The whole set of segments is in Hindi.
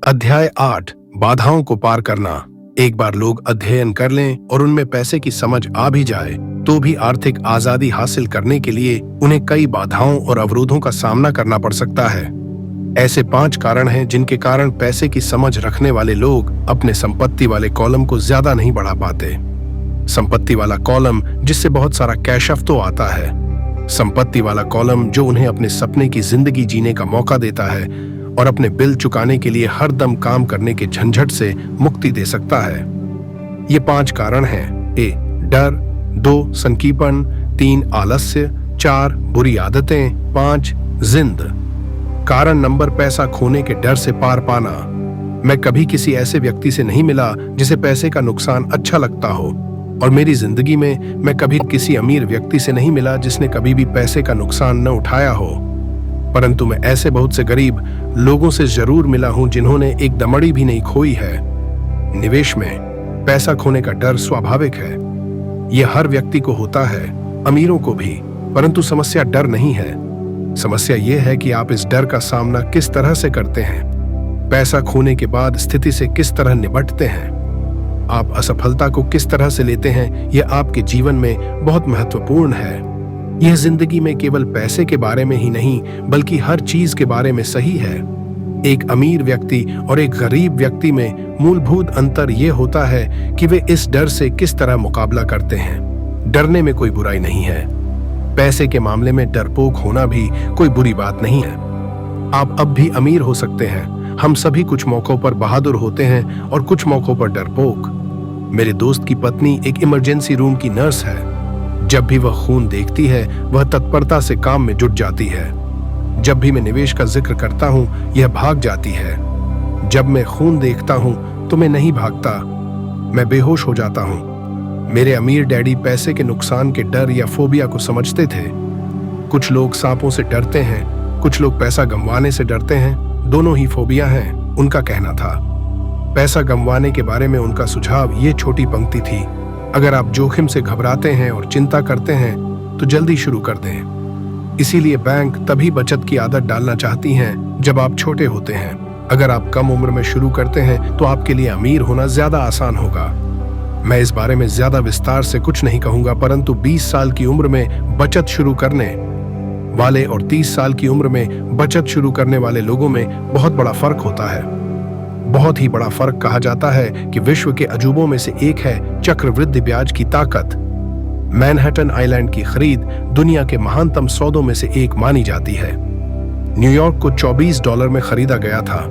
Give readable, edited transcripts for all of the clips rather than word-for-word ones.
अध्याय 8 बाधाओं को पार करना। एक बार लोग अध्ययन कर लें और उनमें पैसे की समझ आ भी जाए तो भी आर्थिक आजादी हासिल करने के लिए उन्हें कई बाधाओं और अवरोधों का सामना करना पड़ सकता है। ऐसे 5 कारण हैं जिनके कारण पैसे की समझ रखने वाले लोग अपने संपत्ति वाले कॉलम को ज्यादा नहीं बढ़ा पाते। संपत्ति वाला कॉलम जिससे बहुत सारा कैश फ्लो आता है। संपत्ति वाला कॉलम जो उन्हें अपने सपने की जिंदगी जीने का मौका देता है और अपने बिल चुकाने के लिए हर दम काम करने के झंझट से मुक्ति दे सकता है। ये 5 कारण हैं। ए डर, 2 संकीपन, 3 आलस्य, 4 बुरी आदतें, 5 जिंद। कारण नंबर पैसा खोने के डर से पार पाना। मैं कभी किसी ऐसे व्यक्ति से नहीं मिला जिसे पैसे का नुकसान अच्छा लगता हो, और मेरी जिंदगी में मैं कभी किसी अमीर व्यक्ति से नहीं मिला जिसने कभी भी पैसे का नुकसान न उठाया हो। परंतु मैं ऐसे बहुत से गरीब लोगों से जरूर मिला हूं जिन्होंने एक दमड़ी भी नहीं खोई है। निवेश में पैसा खोने का डर स्वाभाविक है। यह हर व्यक्ति को होता है, अमीरों को भी। परंतु समस्या डर नहीं है। समस्या यह है कि आप इस डर का सामना किस तरह से करते हैं। पैसा खोने के बाद स्थिति से किस तरह निपटते हैं। आप असफलता को किस तरह से लेते हैं, यह आपके जीवन में बहुत महत्वपूर्ण है। यह जिंदगी में केवल पैसे के बारे में ही नहीं बल्कि हर चीज के बारे में सही है। एक अमीर व्यक्ति और एक गरीब व्यक्ति में मूलभूत अंतर यह होता है कि वे इस डर से किस तरह मुकाबला करते हैं। डरने में कोई बुराई नहीं है। पैसे के मामले में डरपोक होना भी कोई बुरी बात नहीं है। आप अब भी अमीर हो सकते हैं। हम सभी कुछ मौकों पर बहादुर होते हैं और कुछ मौकों पर डरपोक। मेरे दोस्त की पत्नी एक इमरजेंसी रूम की नर्स है। जब भी वह खून देखती है वह तत्परता से काम में जुट जाती है। जब भी मैं निवेश का जिक्र करता हूं यह भाग जाती है। जब मैं खून देखता हूं तो मैं नहीं भागता, मैं बेहोश हो जाता हूं। मेरे अमीर डैडी पैसे के नुकसान के डर या फोबिया को समझते थे। कुछ लोग सांपों से डरते हैं, कुछ लोग पैसा गंवाने से डरते हैं। दोनों ही फोबिया हैं, उनका कहना था। पैसा गंवाने के बारे में उनका सुझाव ये छोटी पंक्ति थी: अगर आप जोखिम से घबराते हैं और चिंता करते हैं तो जल्दी शुरू कर दें। इसीलिए बैंक तभी बचत की आदत डालना चाहती हैं जब आप छोटे होते हैं। अगर आप कम उम्र में शुरू करते हैं तो आपके लिए अमीर होना ज्यादा आसान होगा। मैं इस बारे में ज्यादा विस्तार से कुछ नहीं कहूंगा, परंतु 20 साल की उम्र में बचत शुरू करने वाले और 30 साल की उम्र में बचत शुरू करने वाले लोगों में बहुत बड़ा फर्क होता है। बहुत ही बड़ा फर्क। कहा जाता है कि विश्व के अजूबों में से एक है चक्रवृद्धि ब्याज की ताकत। मैनहट्टन आइलैंड की खरीद दुनिया के महानतम सौदों में से एक मानी जाती है। न्यूयॉर्क को $24 में खरीदा गया था,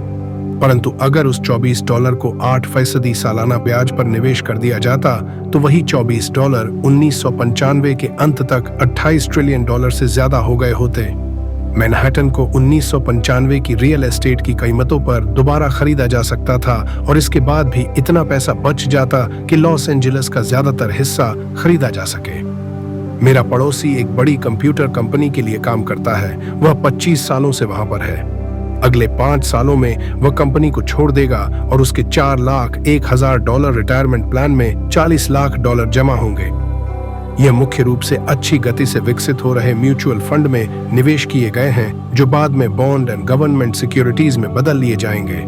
परंतु अगर उस $24 को 8% सालाना ब्याज पर निवेश कर दिया जाता तो वही $24 1995 के अंत तक $28 ट्रिलियन से ज्यादा हो गए होते। मैनहट्टन को 1995 की रियल एस्टेट की कीमतों पर दोबारा खरीदा जा सकता था और इसके बाद भी इतना पैसा बच जाता कि लॉस एंजलिस का ज्यादातर हिस्सा खरीदा जा सके। मेरा पड़ोसी एक बड़ी कंप्यूटर कंपनी के लिए काम करता है। वह 25 सालों से वहां पर है। अगले 5 सालों में वह कंपनी को छोड़ देगा और उसके $4,01,000 रिटायरमेंट प्लान में $40 लाख जमा होंगे। यह मुख्य रूप से अच्छी गति से विकसित हो रहे म्यूचुअल फंड में निवेश किए गए हैं जो बाद में बॉन्ड एंड गवर्नमेंट सिक्योरिटीज में बदल लिए जाएंगे।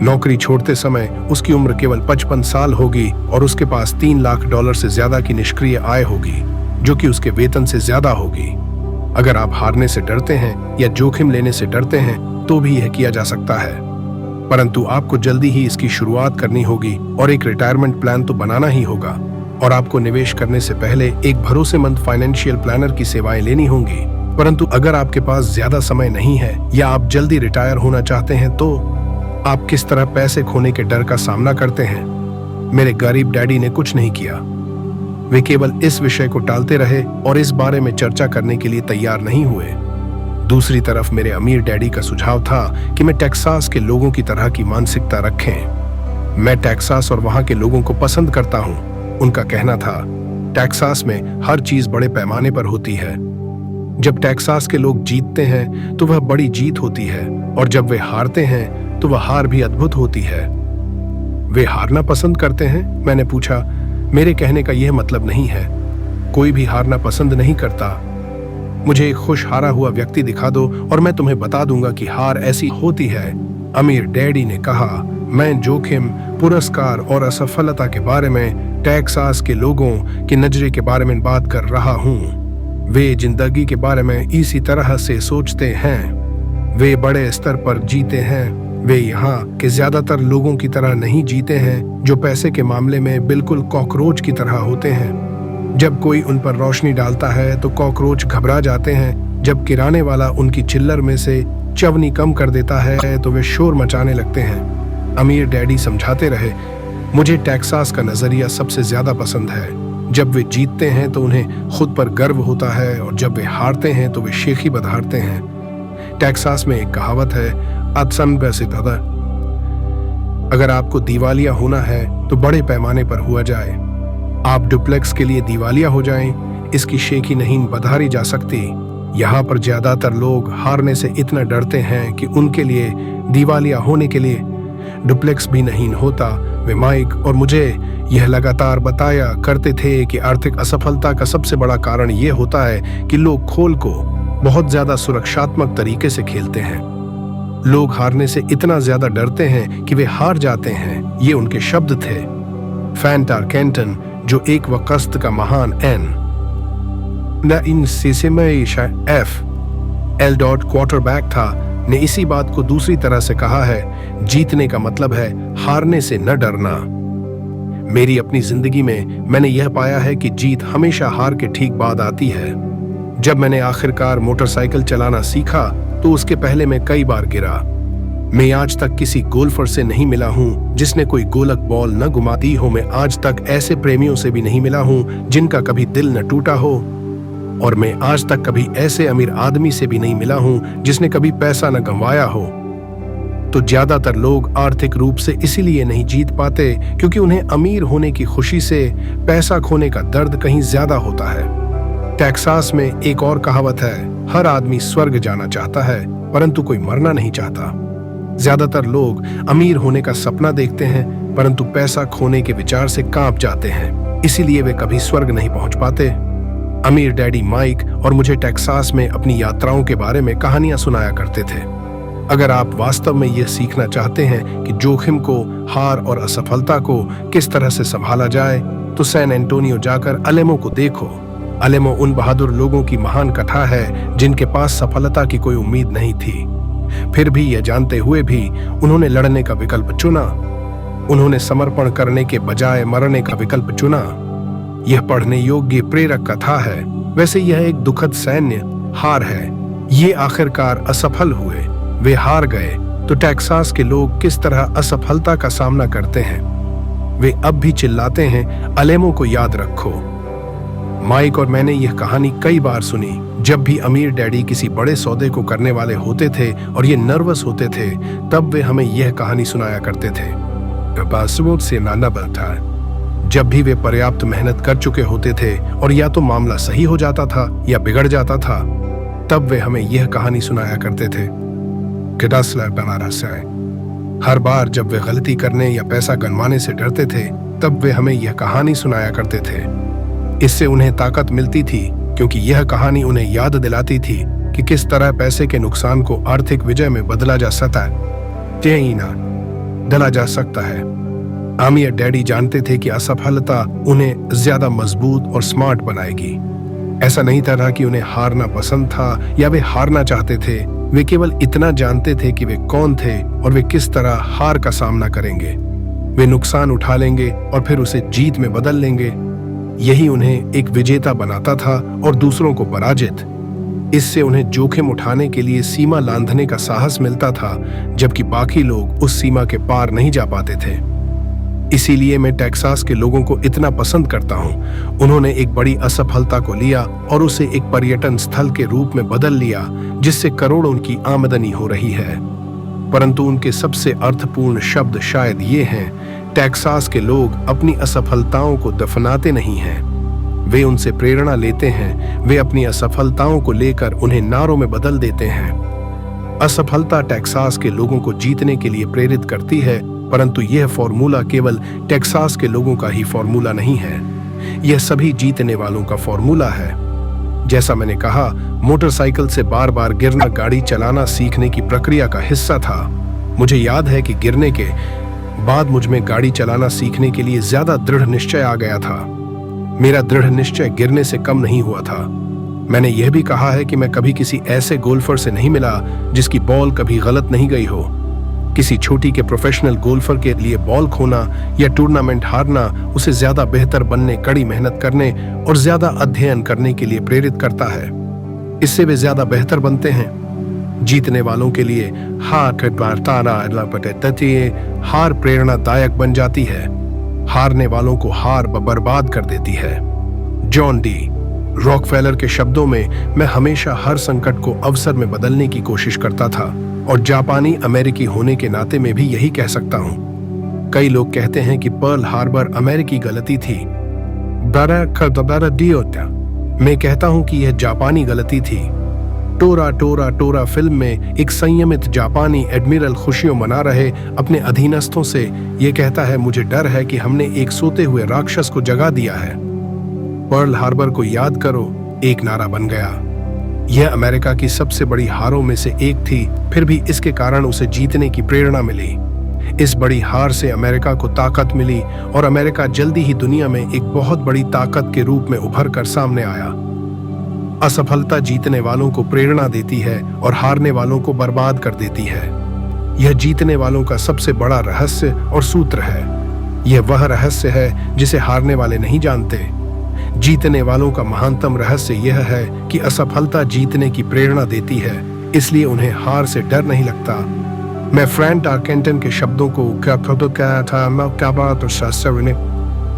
नौकरी छोड़ते समय उसकी उम्र केवल 55 साल होगी और उसके पास $3 लाख से ज्यादा की निष्क्रिय आय होगी, जो कि उसके वेतन से ज्यादा होगी। अगर आप हारने से डरते हैं या जोखिम लेने से डरते हैं तो भी यह किया जा सकता है, परंतु आपको जल्दी ही इसकी शुरुआत करनी होगी और एक रिटायरमेंट प्लान तो बनाना ही होगा। और आपको निवेश करने से पहले एक भरोसेमंद फाइनेंशियल प्लानर की सेवाएं लेनी होंगी। परंतु अगर आपके पास ज्यादा समय नहीं है या आप जल्दी रिटायर होना चाहते हैं तो आप किस तरह पैसे खोने के डर का सामना करते हैं। मेरे गरीब डैडी ने कुछ नहीं किया। वे केवल इस विषय को टालते रहे और इस बारे में चर्चा करने के लिए तैयार नहीं हुए। दूसरी तरफ मेरे अमीर डैडी का सुझाव था कि मैं टेक्सास के लोगों की तरह की मानसिकता रखें। मैं टेक्सास और वहां के लोगों को पसंद करता हूं। उनका कहना था, टेक्सास में हर चीज बड़े पैमाने पर होती है। जब टेक्सास के लोग जीतते हैं तो वह बड़ी जीत होती है, और जब वे हारते हैं तो वह हार भी अद्भुत होती है। वे हारना पसंद करते हैं? मैंने पूछा। मेरे कहने का यह मतलब नहीं है। कोई भी हारना पसंद नहीं करता। मुझे एक खुश हारा हुआ व्यक्ति दिखा दो और मैं तुम्हें बता दूंगा कि हार ऐसी होती है। अमीर डैडी ने कहा, मैं जोखिम, पुरस्कार और असफलता के बारे में टेक्सास के लोगों के नजरिए के बारे में बात कर रहा हूँ। वे जिंदगी के बारे में इसी तरह से सोचते हैं। वे बड़े स्तर पर जीते हैं। वे यहाँ के ज्यादातर लोगों की तरह नहीं जीते हैं, जो पैसे के मामले में बिल्कुल कॉकरोच की तरह होते हैं। जब कोई उन पर रोशनी डालता है तो कॉकरोच घबरा जाते हैं। जब किराने वाला उनकी चिल्लर में से चवनी कम कर देता है तो वे शोर मचाने लगते हैं। अमीर डैडी समझाते रहे, मुझे टेक्सास का नजरिया सबसे ज्यादा पसंद है। जब वे जीतते हैं तो उन्हें खुद पर गर्व होता है, और जब वे हारते हैं तो वे शेखी बधारते हैं। टेक्सास में एक कहावत है, अदसन वैसे दादा, अगर आपको दिवालिया होना है तो बड़े पैमाने पर हुआ जाए। आप डुप्लेक्स के लिए दिवालिया हो जाएं, इसकी शेखी नहीं बधारी जा सकती। यहाँ पर ज्यादातर लोग हारने से इतना डरते हैं कि उनके लिए दिवालिया होने के लिए डुप्लेक्स भी नहीं होता। वे माइक और मुझे यह लगातार बताया करते थे कि आर्थिक असफलता का सबसे बड़ा कारण यह होता है कि लोग खोल को बहुत ज्यादा सुरक्षात्मक तरीके से खेलते हैं। लोग हारने से इतना ज्यादा डरते हैं कि वे हार जाते हैं। ये उनके शब्द थे। फैंटार कैंटन, जो एक वक़्त का महान क्वार्टरबैक था, ने इसी बात को दूसरी तरह से कहा है, जीतने का मतलब है हारने से न डरना। मेरी अपनी जिंदगी में मैंने यह पाया है कि जीत हमेशा हार के ठीक बाद आती है। जब मैंने आखिरकार मोटरसाइकिल चलाना सीखा तो उसके पहले मैं कई बार गिरा। मैं आज तक किसी गोल्फर से नहीं मिला हूँ जिसने कोई गोलक बॉल न घुमा दी हो। मैं आज तक ऐसे प्रेमियों से भी नहीं मिला हूँ जिनका कभी दिल न टूटा हो। और मैं आज तक कभी ऐसे अमीर आदमी से भी नहीं मिला हूँ जिसने कभी पैसा न गंवाया हो। तो ज्यादातर लोग आर्थिक रूप से इसीलिए नहीं जीत पाते क्योंकि उन्हें अमीर होने की खुशी से पैसा खोने का दर्द कहीं ज्यादा होता है। टेक्सास में एक और कहावत है, हर आदमी स्वर्ग जाना चाहता है परंतु कोई मरना नहीं चाहता। ज्यादातर लोग अमीर होने का सपना देखते हैं परंतु पैसा खोने के विचार से कांप जाते हैं, इसीलिए वे कभी स्वर्ग नहीं पहुंच पाते। अमीर डैडी माइक और मुझे टेक्सास में अपनी यात्राओं के बारे में कहानियां सुनाया करते थे। अगर आप वास्तव में यह सीखना चाहते हैं कि जोखिम को, हार और असफलता को किस तरह से संभाला जाए, तो सैन एंटोनियो जाकर अलेमो को देखो। अलेमो उन बहादुर लोगों की महान कथा है जिनके पास सफलता की कोई उम्मीद नहीं थी। फिर भी यह जानते हुए भी उन्होंने लड़ने का विकल्प चुना। उन्होंने समर्पण करने के बजाय मरने का विकल्प चुना। यह पढ़ने योग्य प्रेरक कथा है। वैसे यह एक दुखद सैन्य हार है। ये आखिरकार असफल हुए, वे हार गए। तो टेक्सास के लोग किस तरह असफलता का सामना करते हैं? वे अब भी चिल्लाते हैं, अलेमो को याद रखो। माइक और मैंने यह कहानी कई बार सुनी। जब भी अमीर डैडी किसी बड़े सौदे को करने वाले होते थे और ये नर्वस होते थे, तब वे हमें यह कहानी सुनाया करते थे। से नाना था। जब भी वे पर्याप्त मेहनत कर चुके होते थे और या तो मामला सही हो जाता था या बिगड़ जाता था, तब वे हमें यह कहानी सुनाया करते थे। हर बार जब वे गलती करने या पैसा गंवाने से डरते थे, तब वे हमें यह कहानी सुनाया करते थे। इससे उन्हें ताकत मिलती थी क्योंकि यह कहानी उन्हें याद दिलाती थी कि किस तरह पैसे के नुकसान को आर्थिक विजय में बदला जा सकता है। अमीर डैडी जानते थे कि असफलता उन्हें ज्यादा मजबूत और स्मार्ट बनाएगी। ऐसा नहीं था कि उन्हें हारना पसंद था या वे हारना चाहते थे। वे केवल इतना जानते थे कि वे कौन थे और वे किस तरह हार का सामना करेंगे। वे नुकसान उठा लेंगे और फिर उसे जीत में बदल लेंगे। यही उन्हें एक विजेता बनाता था और दूसरों को पराजित। इससे उन्हें जोखिम उठाने के लिए सीमा लांघने का साहस मिलता था, जबकि बाकी लोग उस सीमा के पार नहीं जा पाते थे। इसीलिए मैं टेक्सास के लोगों को इतना पसंद करता हूं। उन्होंने एक बड़ी असफलता को लिया और उसे एक पर्यटन स्थल के रूप में बदल लिया, जिससे करोड़ों की आमदनी हो रही है। परंतु उनके सबसे अर्थपूर्ण शब्द शायद ये हैं, टेक्सास के लोग अपनी असफलताओं को दफनाते नहीं हैं। वे उनसे प्रेरणा लेते हैं। वे अपनी असफलताओं को लेकर उन्हें नारों में बदल देते हैं। असफलता टेक्सास के लोगों को जीतने के लिए प्रेरित करती है, परंतु यह फॉर्मूला केवल टेक्सास के लोगों का ही फॉर्मूला नहीं है। यह सभी जीतने वालों का फॉर्मूला है। जैसा मैंने कहा, मोटरसाइकिल से बार बार गिरना गाड़ी चलाना सीखने की प्रक्रिया का हिस्सा था। मुझे याद है कि गिरने के बाद मुझ में गाड़ी चलाना सीखने के लिए ज्यादा दृढ़ निश्चय आ गया था। मेरा दृढ़ निश्चय गिरने से कम नहीं हुआ था। मैंने यह भी कहा है कि मैं कभी किसी ऐसे गोल्फर से नहीं मिला जिसकी बॉल कभी गलत नहीं गई हो। किसी छोटी के प्रोफेशनल गोल्फर के लिए बॉल खोना या टूर्नामेंट हारना उसे ज्यादा बेहतर बनने, कड़ी मेहनत करने और ज्यादा अध्ययन करने के लिए प्रेरित करता है। इससे वे ज्यादा बेहतर बनते हैं। जीतने वालों के लिए हार प्रेरणादायक बन जाती है, हारने वालों को हार बर्बाद कर देती है। जॉन डी रॉकफेलर के शब्दों में, मैं हमेशा हर संकट को अवसर में बदलने की कोशिश करता था और जापानी अमेरिकी होने के नाते में भी यही कह सकता हूं। कई लोग कहते हैं कि पर्ल हार्बर अमेरिकी गलती थी। मैं कहता हूं कि यह जापानी गलती थी। टोरा टोरा टोरा फिल्म में एक संयमित जापानी एडमिरल खुशियों मना रहे अपने अधीनस्थों से यह कहता है, मुझे डर है कि हमने एक सोते हुए राक्षस को जगा दिया है। पर्ल हार्बर को याद करो एक नारा बन गया। यह अमेरिका की सबसे बड़ी हारों में से एक थी, फिर भी इसके कारण उसे जीतने की प्रेरणा मिली। इस बड़ी हार से अमेरिका को ताकत मिली और अमेरिका जल्दी ही दुनिया में एक बहुत बड़ी ताकत के रूप में उभर कर सामने आया। असफलता जीतने वालों को प्रेरणा देती है और हारने वालों को बर्बाद कर देती है। यह जीतने वालों का सबसे बड़ा रहस्य और सूत्र है। यह वह रहस्य है जिसे हारने वाले नहीं जानते। जीतने वालों का महानतम रहस्य यह है कि असफलता जीतने की प्रेरणा देती है, इसलिए उन्हें हार से डर नहीं लगता। मैं फ्रैंक टारकेंटन के शब्दों को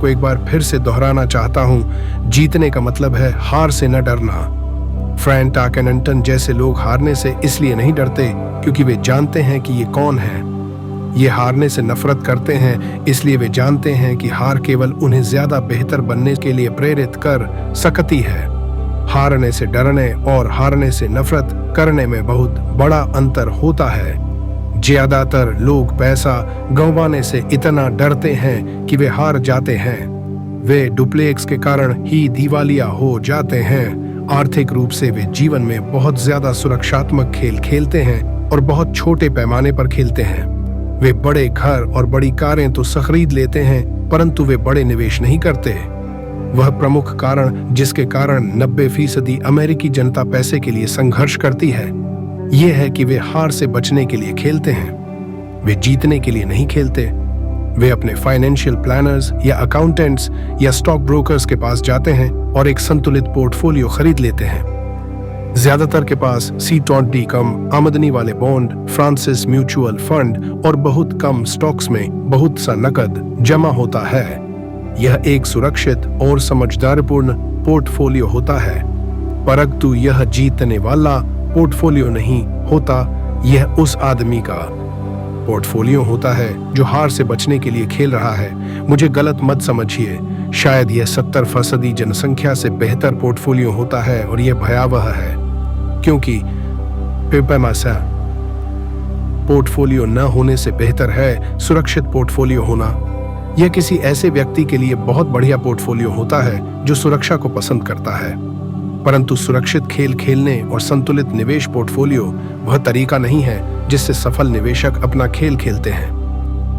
एक बार फिर से दोहराना चाहता हूं। जीतने का मतलब है हार से न डरना। फ्रैंक टारकेंटन जैसे लोग हारने से इसलिए नहीं डरते क्योंकि वे जानते हैं कि ये कौन है। ये हारने से नफरत करते हैं इसलिए वे जानते हैं कि हार केवल उन्हें ज्यादा बेहतर बनने के लिए प्रेरित कर सकती है। हारने से डरने और हारने से नफरत करने में बहुत बड़ा अंतर होता है। ज्यादातर लोग पैसा गंवाने से इतना डरते हैं कि वे हार जाते हैं। वे डुप्लेक्स के कारण ही दिवालिया हो जाते हैं। आर्थिक रूप से वे जीवन में बहुत ज्यादा सुरक्षात्मक खेल खेलते हैं और बहुत छोटे पैमाने पर खेलते हैं। वे बड़े घर और बड़ी कारें तो खरीद लेते हैं, परंतु वे बड़े निवेश नहीं करते। वह प्रमुख कारण जिसके कारण 90% अमेरिकी जनता पैसे के लिए संघर्ष करती है, यह है कि वे हार से बचने के लिए खेलते हैं। वे जीतने के लिए नहीं खेलते। वे अपने फाइनेंशियल प्लानर्स या अकाउंटेंट्स या स्टॉक ब्रोकर्स के पास जाते हैं और एक संतुलित पोर्टफोलियो खरीद लेते हैं। ज्यादातर के पास C20 कम आमदनी वाले बॉन्ड, फ्रांसिस म्यूचुअल फंड और बहुत कम स्टॉक्स में बहुत सा नकद जमा होता है। यह एक सुरक्षित और समझदारीपूर्ण पोर्टफोलियो होता है, परंतु यह जीतने वाला पोर्टफोलियो नहीं होता। यह उस आदमी का पोर्टफोलियो होता है जो हार से बचने के लिए खेल रहा है। मुझे गलत मत समझिए, शायद यह 70% जनसंख्या से बेहतर पोर्टफोलियो होता है और यह भयावह है क्योंकि पोर्टफोलियो न होने से बेहतर है सुरक्षित पोर्टफोलियो होना। यह किसी ऐसे व्यक्ति के लिए बहुत बढ़िया पोर्टफोलियो होता है जो सुरक्षा को पसंद करता है, परंतु सुरक्षित खेल खेलने और संतुलित निवेश पोर्टफोलियो वह तरीका नहीं है जिससे सफल निवेशक अपना खेल खेलते हैं।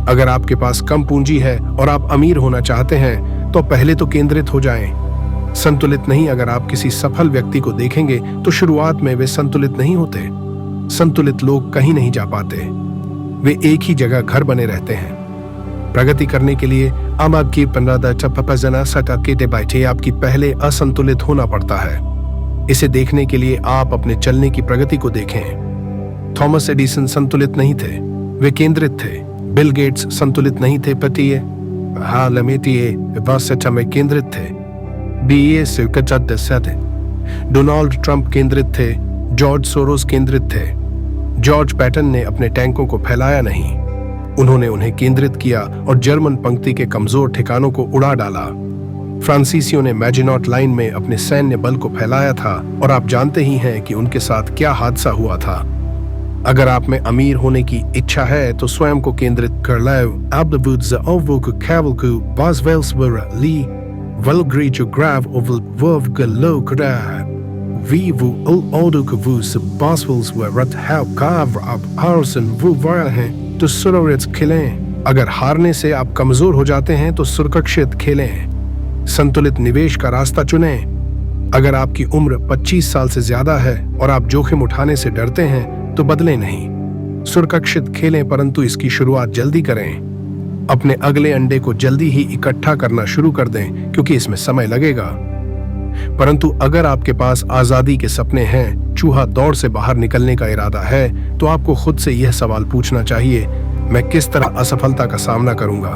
अगर आपके पास कम पूंजी है और आप अमीर होना चाहते हैं तो पहले तो केंद्रित हो जाएं। संतुलित नहीं। अगर आप किसी सफल व्यक्ति को देखेंगे तो शुरुआत में वे संतुलित नहीं होते। संतुलित लोग कहीं नहीं जा पाते, वे एक ही जगह घर बने रहते हैं। प्रगति करने के लिए आपकी आपकी पहले असंतुलित होना पड़ता है। इसे देखने के लिए आप अपने चलने की प्रगति को देखें। थॉमस एडिसन संतुलित नहीं थे, वे केंद्रित थे। बिल गेट्स संतुलित नहीं थे, में केंद्रित थे। डोनाल्ड ट्रंप केंद्रित थे। जॉर्ज सोरोस केंद्रित थे। जॉर्ज पैटन ने अपने टैंकों को फैलाया नहीं, उन्होंने उन्हें केंद्रित किया और जर्मन पंक्ति के कमजोर ठिकानों को उड़ा डाला। फ्रांसीसियों ने मैजिनॉट लाइन में अपने सैन्य बल को फैलाया था और आप जानते ही हैं कि उनके साथ क्या हादसा हुआ था। अगर आप में अमीर होने की इच्छा है तो स्वयं को केंद्रित कर लो। तो सुरक्षित खेलें। अगर हारने से आप कमजोर हो जाते हैं तो सुरक्षित खेलें। संतुलित निवेश का रास्ता चुनें। अगर आपकी उम्र 25 साल से ज्यादा है और आप जोखिम उठाने से डरते हैं तो बदलें नहीं। सुरक्षित खेलें, परंतु इसकी शुरुआत जल्दी करें। अपने अगले अंडे को जल्दी ही इकट्ठा करना शुरू कर दें, क्योंकि इसमें समय लगेगा। परंतु अगर आपके पास आजादी के सपने हैं, चूहा दौड़ से बाहर निकलने का इरादा है, तो आपको खुद से यह सवाल पूछना चाहिए, मैं किस तरह असफलता का सामना करूंगा?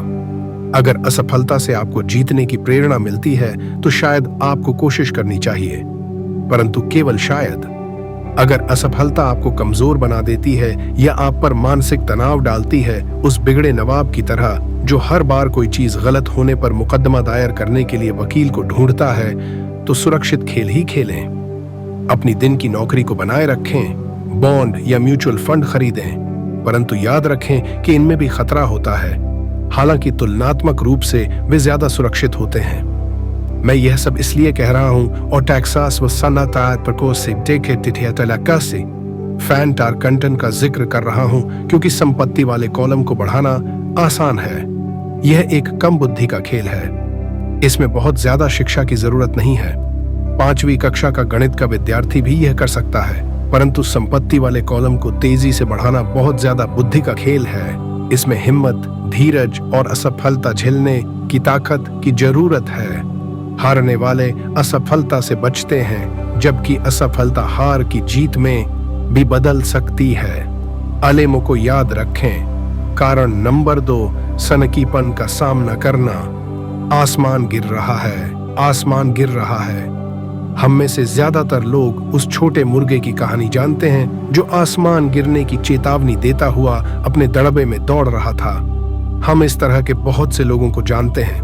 अगर असफलता से आपको जीतने की प्रेरणा मिलती है तो शायद आपको कोशिश करनी चाहिए, परंतु केवल शायद। अगर असफलता आपको कमजोर बना देती है या आप पर मानसिक तनाव डालती है, उस बिगड़े नवाब की तरह जो हर बार कोई चीज गलत होने पर मुकदमा दायर करने के लिए वकील को ढूंढता है, तो सुरक्षित खेल ही खेलें। अपनी दिन की नौकरी को बनाए रखें, बॉन्ड या म्यूचुअल फंड खरीदें, परंतु याद रखें कि इनमें भी खतरा होता है। हालांकि तुलनात्मक रूप से वे ज्यादा सुरक्षित होते हैं। मैं यह सब इसलिए कह रहा हूं और टेक्सास व सन्नाटा से फैन टारकंटन का जिक्र कर रहा हूं, क्योंकि संपत्ति वाले कॉलम को बढ़ाना आसान है। यह एक कम बुद्धि का खेल है। इसमें बहुत ज्यादा शिक्षा की जरूरत नहीं है। 5वीं कक्षा का गणित का विद्यार्थी भी यह कर सकता है, परंतु संपत्ति वाले कॉलम को तेजी से बढ़ाना बहुत ज्यादा बुद्धि का खेल है। इसमें हिम्मत, धीरज और असफलता झेलने की ताकत की जरूरत है। हारने वाले असफलता से बचते हैं, जबकि असफलता हार की जीत में भी बदल सकती है। अलेमो को याद रखें। कारण नंबर 2, सनकीपन का सामना करना। आसमान गिर रहा है, आसमान गिर रहा है। हम में से ज्यादातर लोग उस छोटे मुर्गे की कहानी जानते हैं जो आसमान गिरने की चेतावनी देता हुआ अपने दड़बे में दौड़ रहा था। हम इस तरह के बहुत से लोगों को जानते हैं,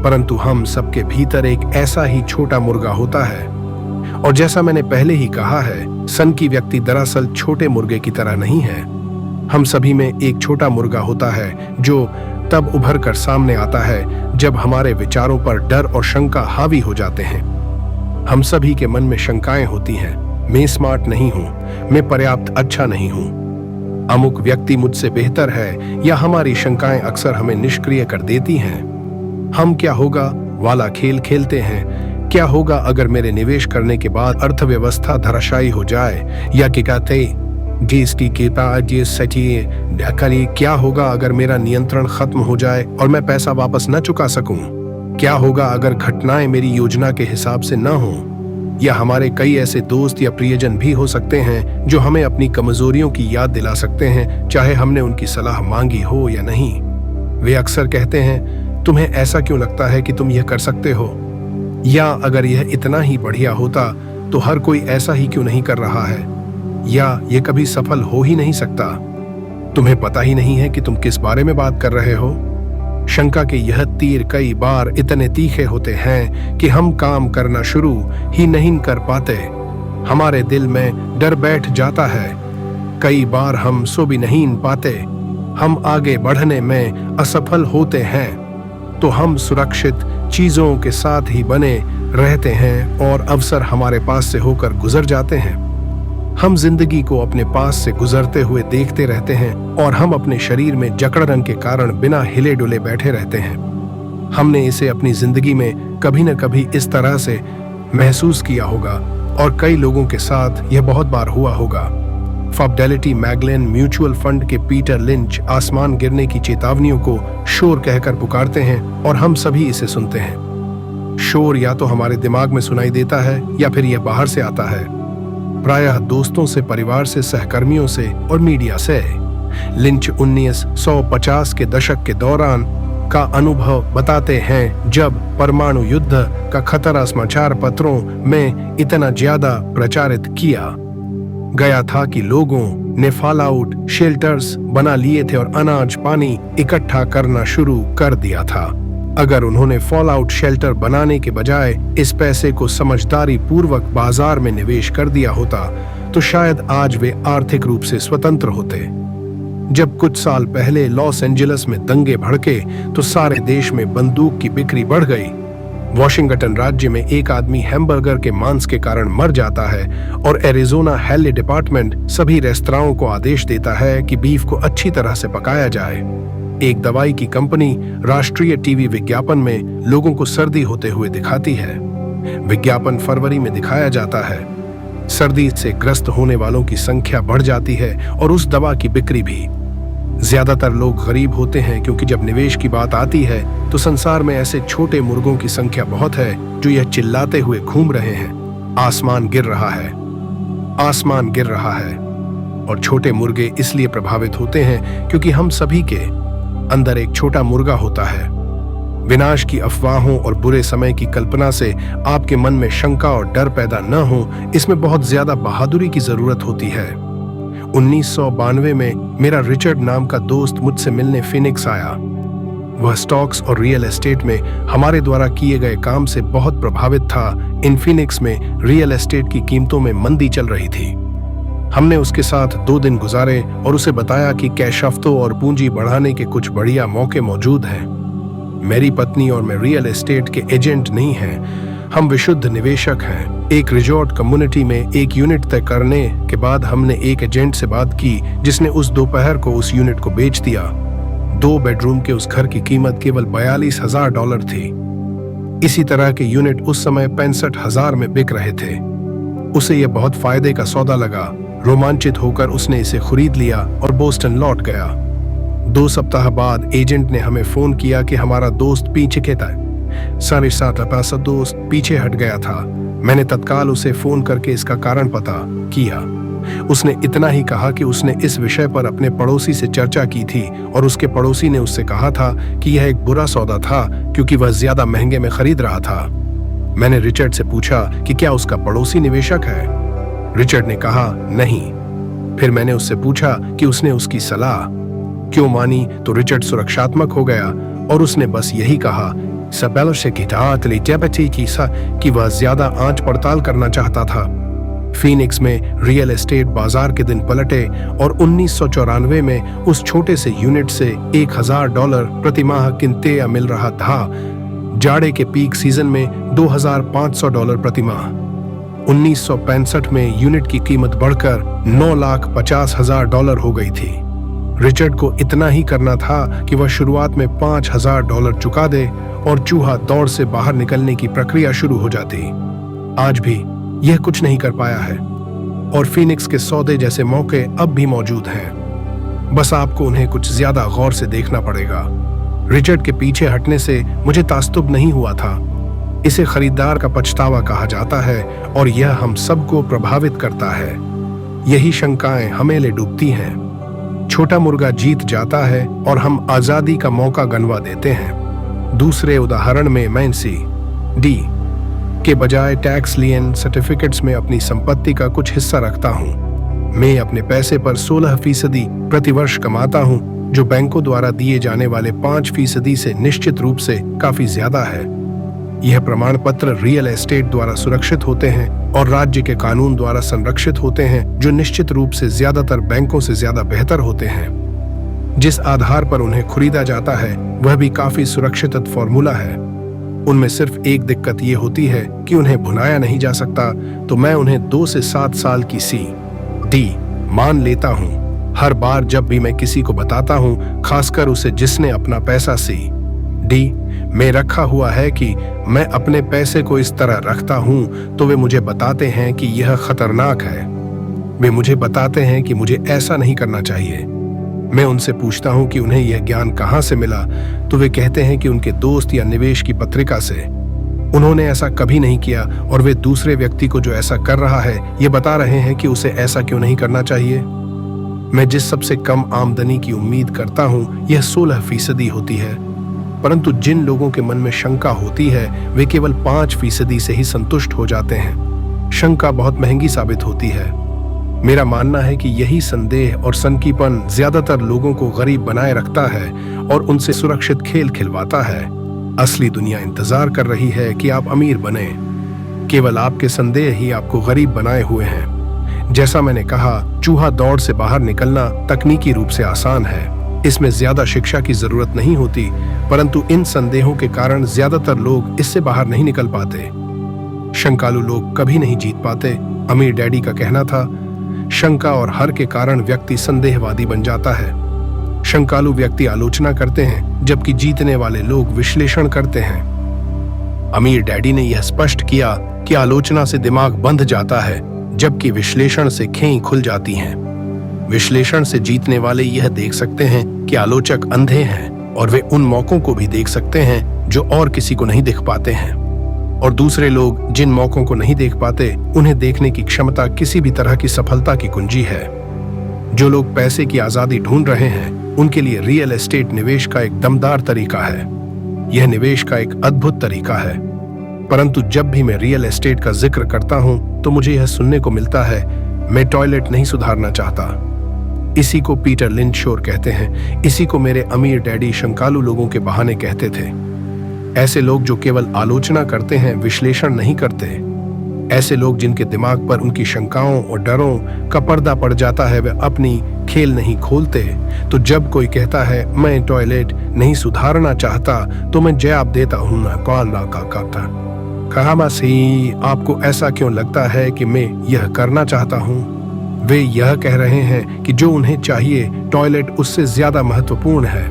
परंतु हम सबके भीतर एक ऐसा ही छोटा मुर्गा होता है। और जैसा मैंने पहले ही कहा है, सन की व्यक्ति दरअसल छोटे मुर्गे की तरह नहीं है। हम सभी में एक छोटा मुर्गा होता है जो तब उभर कर सामने आता है जब हमारे विचारों पर डर और शंका हावी हो जाते हैं। हम सभी के मन में शंकाएं होती हैं। मैं स्मार्ट नहीं हूं, मैं पर्याप्त अच्छा नहीं हूं, अमुक व्यक्ति मुझसे बेहतर है, या हमारी शंकाएं अक्सर हमें निष्क्रिय कर देती हैं। हम क्या होगा वाला खेल खेलते हैं। क्या होगा अगर मेरे निवेश करने के बाद अर्थव्यवस्था धराशायी हो जाए, या कि कहते क्या होगा अगर मेरा नियंत्रण खत्म हो जाए और मैं पैसा वापस न चुका सकूं? क्या होगा अगर घटनाएं मेरी योजना के हिसाब से न हों? या हमारे कई ऐसे दोस्त या प्रियजन भी हो सकते हैं जो हमें अपनी कमजोरियों की याद दिला सकते हैं, चाहे हमने उनकी सलाह मांगी हो या नहीं। वे अक्सर कहते हैं, तुम्हें ऐसा क्यों लगता है कि तुम यह कर सकते हो? या अगर यह इतना ही बढ़िया होता तो हर कोई ऐसा ही क्यों नहीं कर रहा है? या यह कभी सफल हो ही नहीं सकता? तुम्हें पता ही नहीं है कि तुम किस बारे में बात कर रहे हो। शंका के यह तीर कई बार इतने तीखे होते हैं कि हम काम करना शुरू ही नहीं कर पाते। हमारे दिल में डर बैठ जाता है। कई बार हम सो भी नहीं पाते। हम आगे बढ़ने में असफल होते हैं तो हम सुरक्षित चीजों के साथ ही बने रहते हैं और अवसर हमारे पास से होकर गुजर जाते हैं। हम जिंदगी को अपने पास से गुजरते हुए देखते रहते हैं और हम अपने शरीर में जकड़न के कारण बिना हिले डुले बैठे रहते हैं। हमने इसे अपनी जिंदगी में कभी न कभी इस तरह से महसूस किया होगा और कई लोगों के साथ यह बहुत बार हुआ होगा। फिडेलिटी मैगलेन म्यूचुअल फंड के पीटर लिंच आसमान गिरने की चेतावनियों को शोर कहकर पुकारते हैं और हम सभी इसे सुनते हैं। शोर या तो हमारे दिमाग में सुनाई देता है या फिर यह बाहर से आता है, प्रायः दोस्तों से, परिवार से, सहकर्मियों से और मीडिया से। लिंच 1950 के दशक के दौरान का अनुभव बताते हैं जब परमाणु युद्ध का खतरा समाचार पत्रों में इतना ज्यादा प्रचारित किया गया था कि लोगों ने फॉल आउट शेल्टर्स बना लिए थे और अनाज पानी इकट्ठा करना शुरू कर दिया था। अगर उन्होंने फॉल आउट शेल्टर बनाने के बजाय इस पैसे को समझदारी पूर्वक बाजार में निवेश कर दिया होता तो शायद आज वे आर्थिक रूप से स्वतंत्र होते। जब कुछ साल पहले लॉस एंजलिस में दंगे भड़के तो सारे देश में बंदूक की बिक्री बढ़ गई। वॉशिंगटन राज्य में एक आदमी हैमबर्गर के मांस के कारण मर जाता है और एरिजोना हेल्थ डिपार्टमेंट सभी रेस्तराओं को आदेश देता है कि बीफ को अच्छी तरह से पकाया जाए। एक दवाई की कंपनी राष्ट्रीय टीवी विज्ञापन में लोगों को सर्दी होते हुए दिखाती है। विज्ञापन फरवरी में दिखाया जाता है। सर्दी से ग्रस्त होने वालों की संख्या बढ़ जाती है और उस दवा की बिक्री भी। ज्यादातर लोग गरीब होते हैं क्योंकि जब निवेश की बात आती है तो संसार में ऐसे छोटे मुर्गों की संख्या बहुत है जो यह चिल्लाते हुए घूम रहे हैं, आसमान गिर रहा है, आसमान गिर रहा है। और छोटे मुर्गे इसलिए प्रभावित होते हैं क्योंकि हम सभी के अंदर एक छोटा मुर्गा होता है। विनाश की अफवाहों और बुरे समय की कल्पना से आपके मन में शंका और डर पैदा न हो, इसमें बहुत ज्यादा बहादुरी की जरूरत होती है। 1992 में मेरा रिचर्ड नाम का दोस्त मुझसे मिलने फिनिक्स आया। वह स्टॉक्स और रियल एस्टेट में हमारे द्वारा किए गए काम से बहुत प्रभावित था। इन फिनिक्स में रियल एस्टेट की कीमतों में मंदी चल रही थी। हमने उसके साथ 2 दिन गुजारे और उसे बताया कि कैश हफ्तों और पूंजी बढ़ाने के कुछ बढ़िया मौके मौजूद हैं। मेरी पत्नी और मैं रियल एस्टेट के एजेंट नहीं हैं, हम विशुद्ध निवेशक हैं। एक रिजॉर्ट कम्युनिटी में एक यूनिट तय करने के बाद हमने एक एजेंट से बात की जिसने उस दोपहर को उस यूनिट को बेच दिया। 2 बेडरूम के उस घर की कीमत केवल $42,000 थी। इसी तरह के यूनिट उस समय 65,000 में बिक रहे थे। उसे यह बहुत फायदे का सौदा लगा। रोमांचित होकर उसने इसे खरीद लिया और बोस्टन लौट गया। 2 सप्ताह बाद एजेंट ने हमें फोन किया कि हमारा दोस्त पीछे कहता है। सारे 7 पैसा दोस्त पीछे हट गया था। मैंने तत्काल उसे फोन करके इसका कारण पता किया। उसने इतना ही कहा कि उसने इस विषय पर अपने पड़ोसी से चर्चा की थी और उसके पड़ोसी ने उससे कहा था कि यह एक बुरा सौदा था क्योंकि वह ज्यादा महंगे में खरीद रहा था। मैंने रिचर्ड से पूछा कि क्या उसका पड़ोसी निवेशक है। रिचर्ड ने कहा नहीं। फिर मैंने उससे पूछा कि उसने उसकी सलाह क्यों मानी, तो रिचर्ड सुरक्षात्मक हो गया और उसने बस यही कहा कि वह ज्यादा आंच पड़ताल करना चाहता था। फीनिक्स में रियल एस्टेट बाजार के दिन पलटे और 1994 में उस छोटे से यूनिट से $1,000 प्रति माह किंते मिल रहा था। जाड़े के पीक सीजन में $2,500 प्रति माह। 1965 में यूनिट की कीमत बढ़कर $9,50,000 हो गई थी। रिचर्ड को इतना ही करना था कि वह शुरुआत में $5,000 चुका दे और चूहा दौड़ से बाहर निकलने की प्रक्रिया शुरू हो जाती। आज भी यह कुछ नहीं कर पाया है और फीनिक्स के सौदे जैसे मौके अब भी मौजूद हैं। बस आपको उन्हें कुछ ज्यादा गौर से देखना पड़ेगा। रिचर्ड के पीछे हटने से मुझे ताज्जुब नहीं हुआ था। इसे खरीदार का पछतावा कहा जाता है और यह हम सबको प्रभावित करता है। यही शंकाएं हमें ले डूबती हैं। छोटा मुर्गा जीत जाता है और हम आजादी का मौका गंवा देते हैं। दूसरे उदाहरण में मैं डी के बजाय टैक्स लियन सर्टिफिकेट्स में अपनी संपत्ति का कुछ हिस्सा रखता हूँ। मैं अपने पैसे पर 16% प्रतिवर्ष कमाता हूँ, जो बैंकों द्वारा दिए जाने वाले 5% से निश्चित रूप से काफी ज्यादा है। यह प्रमाण पत्र रियल एस्टेट द्वारा सुरक्षित होते हैं और राज्य के कानून द्वारा संरक्षित होते हैं, जो निश्चित रूप से ज्यादातर बैंकों से ज्यादा बेहतर होते हैं। जिस आधार पर उन्हें खरीदा जाता है वह भी काफी सुरक्षित फॉर्मूला है। उनमें सिर्फ एक दिक्कत ये होती है कि उन्हें भुनाया नहीं जा सकता, तो मैं उन्हें 2 से 7 साल की डी मान लेता हूँ हर बार जब भी मैं किसी को बताता हूँ, खासकर उसे जिसने अपना पैसा डी में रखा हुआ है कि मैं अपने पैसे को इस तरह रखता हूँ, तो वे मुझे बताते हैं कि यह खतरनाक है। वे मुझे बताते हैं कि मुझे ऐसा नहीं करना चाहिए। मैं उनसे पूछता हूं कि उन्हें यह ज्ञान कहां से मिला, तो वे कहते हैं कि उनके दोस्त या निवेश की पत्रिका से। उन्होंने ऐसा कभी नहीं किया और वे दूसरे व्यक्ति को जो ऐसा कर रहा है ये बता रहे हैं कि उसे ऐसा क्यों नहीं करना चाहिए। मैं जिस सबसे कम आमदनी की उम्मीद करता हूं यह 16% होती है, परंतु जिन लोगों के मन में शंका होती है वे केवल 5% से ही संतुष्ट हो जाते हैं। शंका बहुत महंगी साबित होती है। मेरा मानना है कि यही संदेह और सनकीपन ज्यादातर लोगों को गरीब बनाए रखता है और उनसे सुरक्षित खेल खिलवाता है। असली दुनिया इंतजार कर रही है कि आप अमीर बने। केवल आपके संदेह ही आपको गरीब बनाए हुए हैं। जैसा मैंने कहा, चूहा दौड़ से बाहर निकलना तकनीकी रूप से आसान है। इसमें ज्यादा शिक्षा की जरूरत नहीं होती, परंतु इन संदेहों के कारण ज्यादातर लोग इससे बाहर नहीं निकल पाते। शंकालु लोग कभी नहीं जीत पाते। अमीर डैडी का कहना था, शंका और हर के कारण व्यक्ति संदेहवादी बन जाता है। शंकालु व्यक्ति आलोचना करते हैं, जबकि जीतने वाले लोग विश्लेषण करते हैं। अमीर डैडी ने यह स्पष्ट किया कि आलोचना से दिमाग बंध जाता है, जबकि विश्लेषण से खें खुल जाती हैं। विश्लेषण से जीतने वाले यह देख सकते हैं कि आलोचक अंधे हैं, और वे उन मौकों को भी देख सकते हैं जो और किसी को नहीं दिख पाते हैं। और दूसरे लोग जिन मौकों को नहीं देख पाते, उन्हें देखने की क्षमता किसी भी तरह की सफलता की कुंजी है। जो लोग पैसे की आजादी ढूंढ रहे हैं, उनके लिए रियल एस्टेट निवेश का एक दमदार तरीका है। यह निवेश का एक अद्भुत तरीका है। परंतु जब भी मैं रियल एस्टेट का जिक्र करता हूं, तो मुझे यह सुनने को मिलता है, मैं टॉयलेट नहीं सुधारना चाहता। इसी को पीटर लिंच शोर कहते हैं। इसी को मेरे अमीर डैडी शंकालु लोगों के बहाने कहते थे। ऐसे लोग जो केवल आलोचना करते हैं, विश्लेषण नहीं करते। ऐसे लोग जिनके दिमाग पर उनकी शंकाओं और डरों का पर्दा पड़ जाता है, वे अपनी खेल नहीं खोलते। तो जब कोई कहता है मैं टॉयलेट नहीं सुधारना चाहता, तो मैं जवाब देता हूं ना कौन ना का कहा मसी, आपको ऐसा क्यों लगता है कि मैं यह करना चाहता हूं? वे यह कह रहे हैं कि जो उन्हें चाहिए, टॉयलेट उससे ज्यादा महत्वपूर्ण है।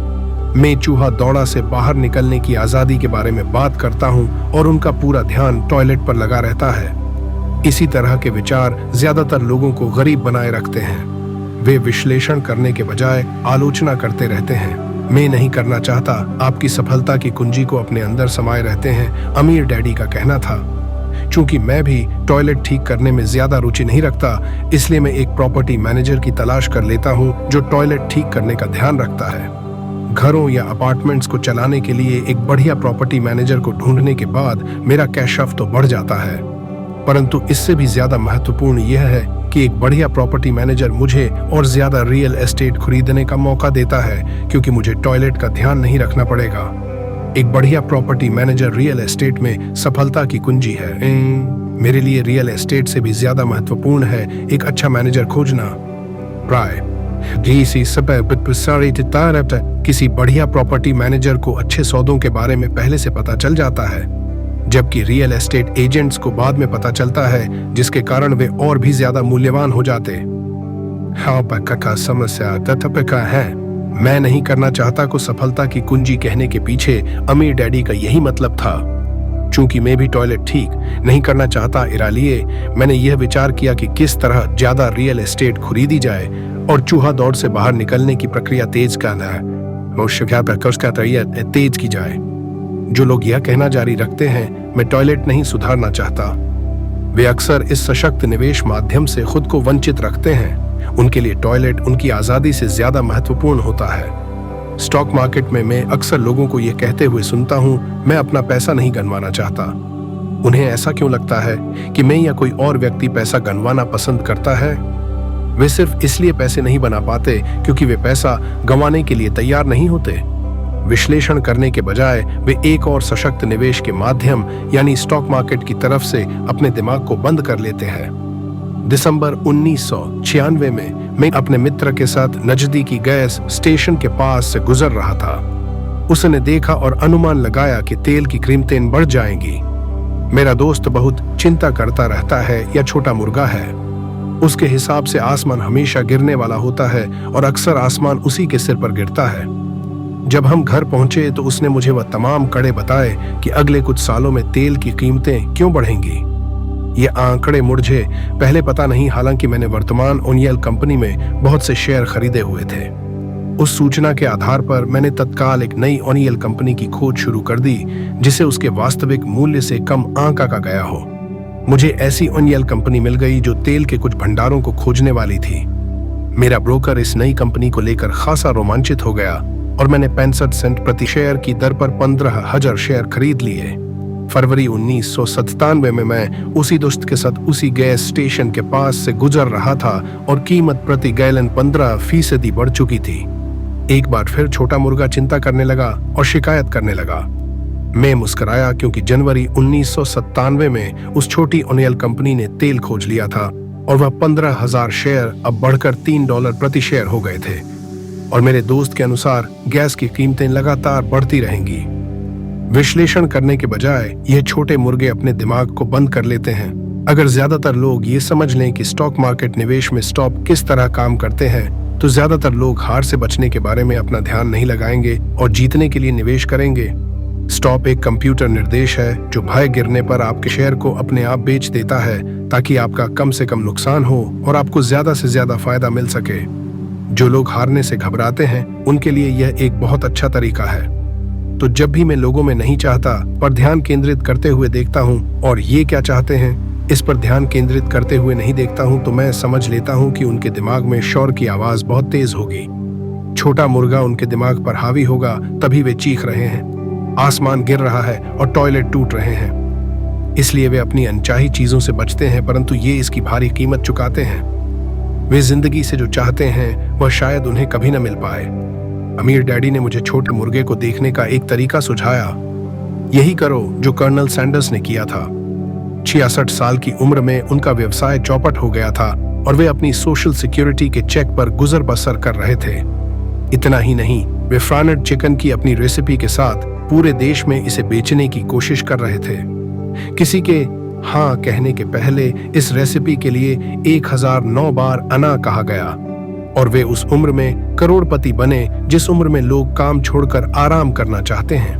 मैं चूहा दौड़ा से बाहर निकलने की आजादी के बारे में बात करता हूं, और उनका पूरा ध्यान टॉयलेट पर लगा रहता है। इसी तरह के विचार ज्यादातर लोगों को गरीब बनाए रखते हैं। वे विश्लेषण करने के बजाय आलोचना करते रहते हैं। मैं नहीं करना चाहता आपकी सफलता की कुंजी को अपने अंदर समाये रहते हैं, अमीर डैडी का कहना था। चूंकि मैं भी टॉयलेट ठीक करने में ज्यादा रुचि नहीं रखता, इसलिए मैं एक प्रॉपर्टी मैनेजर की तलाश कर लेता हूं जो टॉयलेट ठीक करने का ध्यान रखता है। घरों या अपार्टमेंट्स को चलाने के लिए एक बढ़िया प्रॉपर्टी मैनेजर को ढूंढने के बाद मेरा कैश फ्लो तो बढ़ जाता है। परंतु इससे भी ज्यादा महत्वपूर्ण यह है कि एक बढ़िया प्रॉपर्टी मैनेजर मुझे और ज्यादा रियल एस्टेट खरीदने का मौका देता है, क्योंकि मुझे टॉयलेट का ध्यान नहीं रखना पड़ेगा। एक बढ़िया प्रॉपर्टी मैनेजर रियल एस्टेट में सफलता की कुंजी है। मेरे लिए रियल एस्टेट से भी ज्यादा महत्वपूर्ण है एक अच्छा मैनेजर खोजना। प्राय किसी बढ़िया प्रॉपर्टी मैनेजर को अच्छे सौदों के बारे में पहले से पता चल जाता है, जबकि रियल एस्टेट एजेंट्स को बाद में पता चलता है, जिसके कारण वे और भी ज्यादा मूल्यवान हो जाते। हाँ, पक्का समस्या तथपका है। मैं नहीं करना चाहता को सफलता की कुंजी कहने के पीछे अमीर डैडी का यही मतलब था। चूंकि मैं भी टॉयलेट ठीक नहीं करना चाहता, इरालिए मैंने यह विचार किया कि किस तरह ज्यादा रियल एस्टेट खरीदी जाए और चूहा दौड़ से बाहर निकलने की प्रक्रिया तेज की जाए। जो लोग यह कहना जारी रखते हैं मैं टॉयलेट नहीं सुधारना चाहता, वे अक्सर इस सशक्त निवेश माध्यम से खुद को वंचित रखते हैं। उनके लिए टॉयलेट उनकी आजादी से ज्यादा महत्वपूर्ण होता है। स्टॉक मार्केट में मैं अक्सर लोगों को यह कहते हुए सुनता हूं, मैं अपना पैसा नहीं गंवाना चाहता। उन्हें ऐसा क्यों लगता है कि मैं या कोई और व्यक्ति पैसा गंवाना पसंद करता है? वे सिर्फ इसलिए पैसे नहीं बना पाते क्योंकि वे पैसा गंवाने के लिए तैयार नहीं होते। विश्लेषण करने के बजाय वे एक और सशक्त निवेश के माध्यम यानी स्टॉक मार्केट की तरफ से अपने दिमाग को बंद कर लेते हैं। दिसंबर 1996 में मैं अपने मित्र के साथ नजदीकी गैस स्टेशन के पास से गुजर रहा था। उसने देखा और अनुमान लगाया कि तेल की कीमतें बढ़ जाएंगी। मेरा दोस्त बहुत चिंता करता रहता है या छोटा मुर्गा है। उसके हिसाब से आसमान हमेशा गिरने वाला होता है और अक्सर आसमान उसी के सिर पर गिरता है। जब हम घर पहुंचे तो उसने मुझे वह तमाम कड़े बताए कि अगले कुछ सालों में तेल की कीमतें क्यों बढ़ेंगी। ये आंकड़े मुझे पहले पता नहीं, हालांकि मैंने वर्तमान ओनियल कंपनी में बहुत से शेयर खरीदे हुए थे। उस सूचना के आधार पर मैंने तत्काल एक नई ओनियल कंपनी की खोज शुरू कर दी जिसे उसके वास्तविक मूल्य से कम आंका का गया हो। मुझे ऐसी ओनियल कंपनी मिल गई जो तेल के कुछ भंडारों को खोजने वाली थी। मेरा ब्रोकर इस नई कंपनी को लेकर खासा रोमांचित हो गया और मैंने 65 सेंट प्रति शेयर की दर पर 15,000 शेयर खरीद लिए। फरवरी 1997 में मैं उसी दोस्त के साथ उसी गैस स्टेशन के पास से गुजर रहा था और कीमत प्रति गैलन 15% बढ़ चुकी थी। एक बार फिर छोटा मुर्गा चिंता करने लगा और शिकायत करने लगा। मैं मुस्कुराया क्योंकि जनवरी 1997 में उस छोटी ओनियल कंपनी ने तेल खोज लिया था और वह 15,000 शेयर अब बढ़कर $3 प्रति शेयर हो गए थे। और मेरे दोस्त के अनुसार गैस की कीमतें लगातार बढ़ती रहेंगी। विश्लेषण करने के बजाय ये छोटे मुर्गे अपने दिमाग को बंद कर लेते हैं। अगर ज्यादातर लोग ये समझ लें कि स्टॉक मार्केट निवेश में स्टॉक किस तरह काम करते हैं, तो ज्यादातर लोग हार से बचने के बारे में अपना ध्यान नहीं लगाएंगे और जीतने के लिए निवेश करेंगे। स्टॉप एक कंप्यूटर निर्देश है जो भय गिरने पर आपके शेयर को अपने आप बेच देता है ताकि आपका कम से कम नुकसान हो और आपको ज्यादा से ज्यादा फायदा मिल सके। जो लोग हारने से घबराते हैं उनके लिए यह एक बहुत अच्छा तरीका है। तो जब भी मैं लोगों में नहीं चाहता पर ध्यान केंद्रित करते हुए देखता हूँ और ये क्या चाहते हैं इस पर ध्यान केंद्रित करते हुए नहीं देखता हूँ, तो मैं समझ लेता हूँ कि उनके दिमाग में शोर की आवाज बहुत तेज होगी। छोटा मुर्गा उनके दिमाग पर हावी होगा तभी वे चीख रहे हैं, आसमान गिर रहा है और टॉयलेट टूट रहे हैं। इसलिए वे अपनी अनचाही चीजों से बचते हैं, परंतु ये इसकी भारी कीमत चुकाते हैं। वे जिंदगी से जो चाहते हैं वह शायद उन्हें कभी न मिल पाए। अमीर डैडी ने मुझे छोटे मुर्गे को देखने का एक तरीका सुझाया। यही करो जो कर्नल सैंडर्स ने किया था। 66 साल की उम्र में उनका व्यवसाय चौपट हो गया था और वे अपनी सोशल सिक्योरिटी के चेक पर गुजर बसर कर रहे थे। इतना ही नहीं, वे फ्राइड चिकन की अपनी रेसिपी के साथ पूरे देश में इसे बेचने की कोशिश कर रहे थे। किसी के हाँ कहने के पहले इस रेसिपी के लिए 1009 बार अना कहा गया और वे उस उम्र में करोड़पति बने जिस उम्र में लोग काम छोड़कर आराम करना चाहते हैं।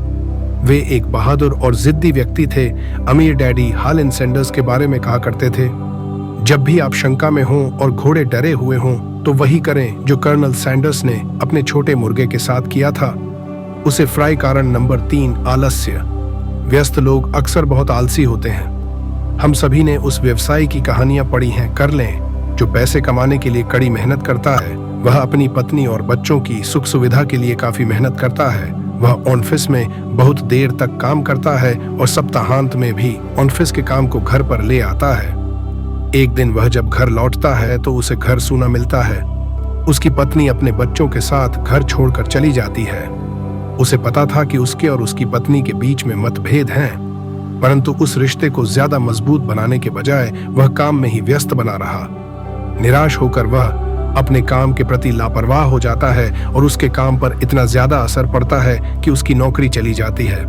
वे एक बहादुर और जिद्दी व्यक्ति थे। अमीर डैडी हालन सैंडर्स के बारे में कहा करते थे, जब भी आप शंका में हों और घोड़े डरे हुए हों तो वही करें जो कर्नल सैंडर्स ने अपने छोटे मुर्गे के साथ किया था। उसे फ्राई कारण नंबर 3 आलस्य। व्यस्त लोग अक्सर बहुत आलसी होते हैं। हम सभी ने उस व्यवसायी की कहानियां पढ़ी हैं, कर लें, जो पैसे कमाने के लिए कड़ी मेहनत करता है। वह अपनी पत्नी और बच्चों की सुख सुविधा के लिए काफी मेहनत करता है। वह ऑफिस में बहुत देर तक काम करता है और सप्ताहांत में भी ऑफिस के काम को घर पर ले आता है। एक दिन वह जब घर लौटता है तो उसे घर सूना मिलता है। उसकी पत्नी अपने बच्चों के साथ घर छोड़कर चली जाती है। उसे पता था कि उसके और उसकी पत्नी के बीच में मतभेद हैं, परंतु उस रिश्ते को ज्यादा मजबूत बनाने के बजाय वह काम में ही व्यस्त बना रहा। निराश होकर वह अपने काम के प्रति लापरवाह हो जाता है और उसके काम पर इतना ज्यादा असर पड़ता है कि उसकी नौकरी चली जाती है।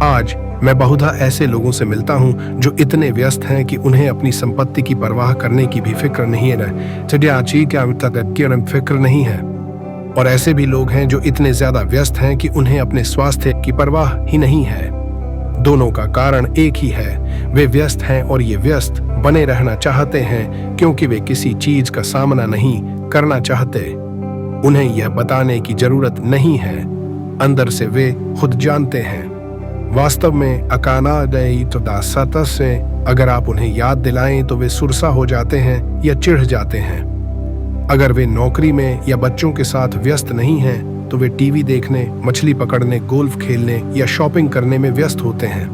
आज मैं बहुधा ऐसे लोगों से मिलता हूं जो इतने व्यस्त हैं कि उन्हें अपनी संपत्ति की परवाह करने की भी फिक्र नहीं है। और ऐसे भी लोग हैं जो इतने ज्यादा व्यस्त हैं कि उन्हें अपने स्वास्थ्य की परवाह ही नहीं है। दोनों का कारण एक ही है, वे व्यस्त हैं और ये व्यस्त बने रहना चाहते हैं क्योंकि वे किसी चीज का सामना नहीं करना चाहते। उन्हें यह बताने की जरूरत नहीं है, अंदर से वे खुद जानते हैं। वास्तव में अकानादयी तो दासता से अगर आप उन्हें याद दिलाएं तो वे सुरसा हो जाते हैं या चिढ़ जाते हैं। अगर वे नौकरी में या बच्चों के साथ व्यस्त नहीं हैं तो वे टीवी देखने, मछली पकड़ने, गोल्फ खेलने या शॉपिंग करने में व्यस्त होते हैं।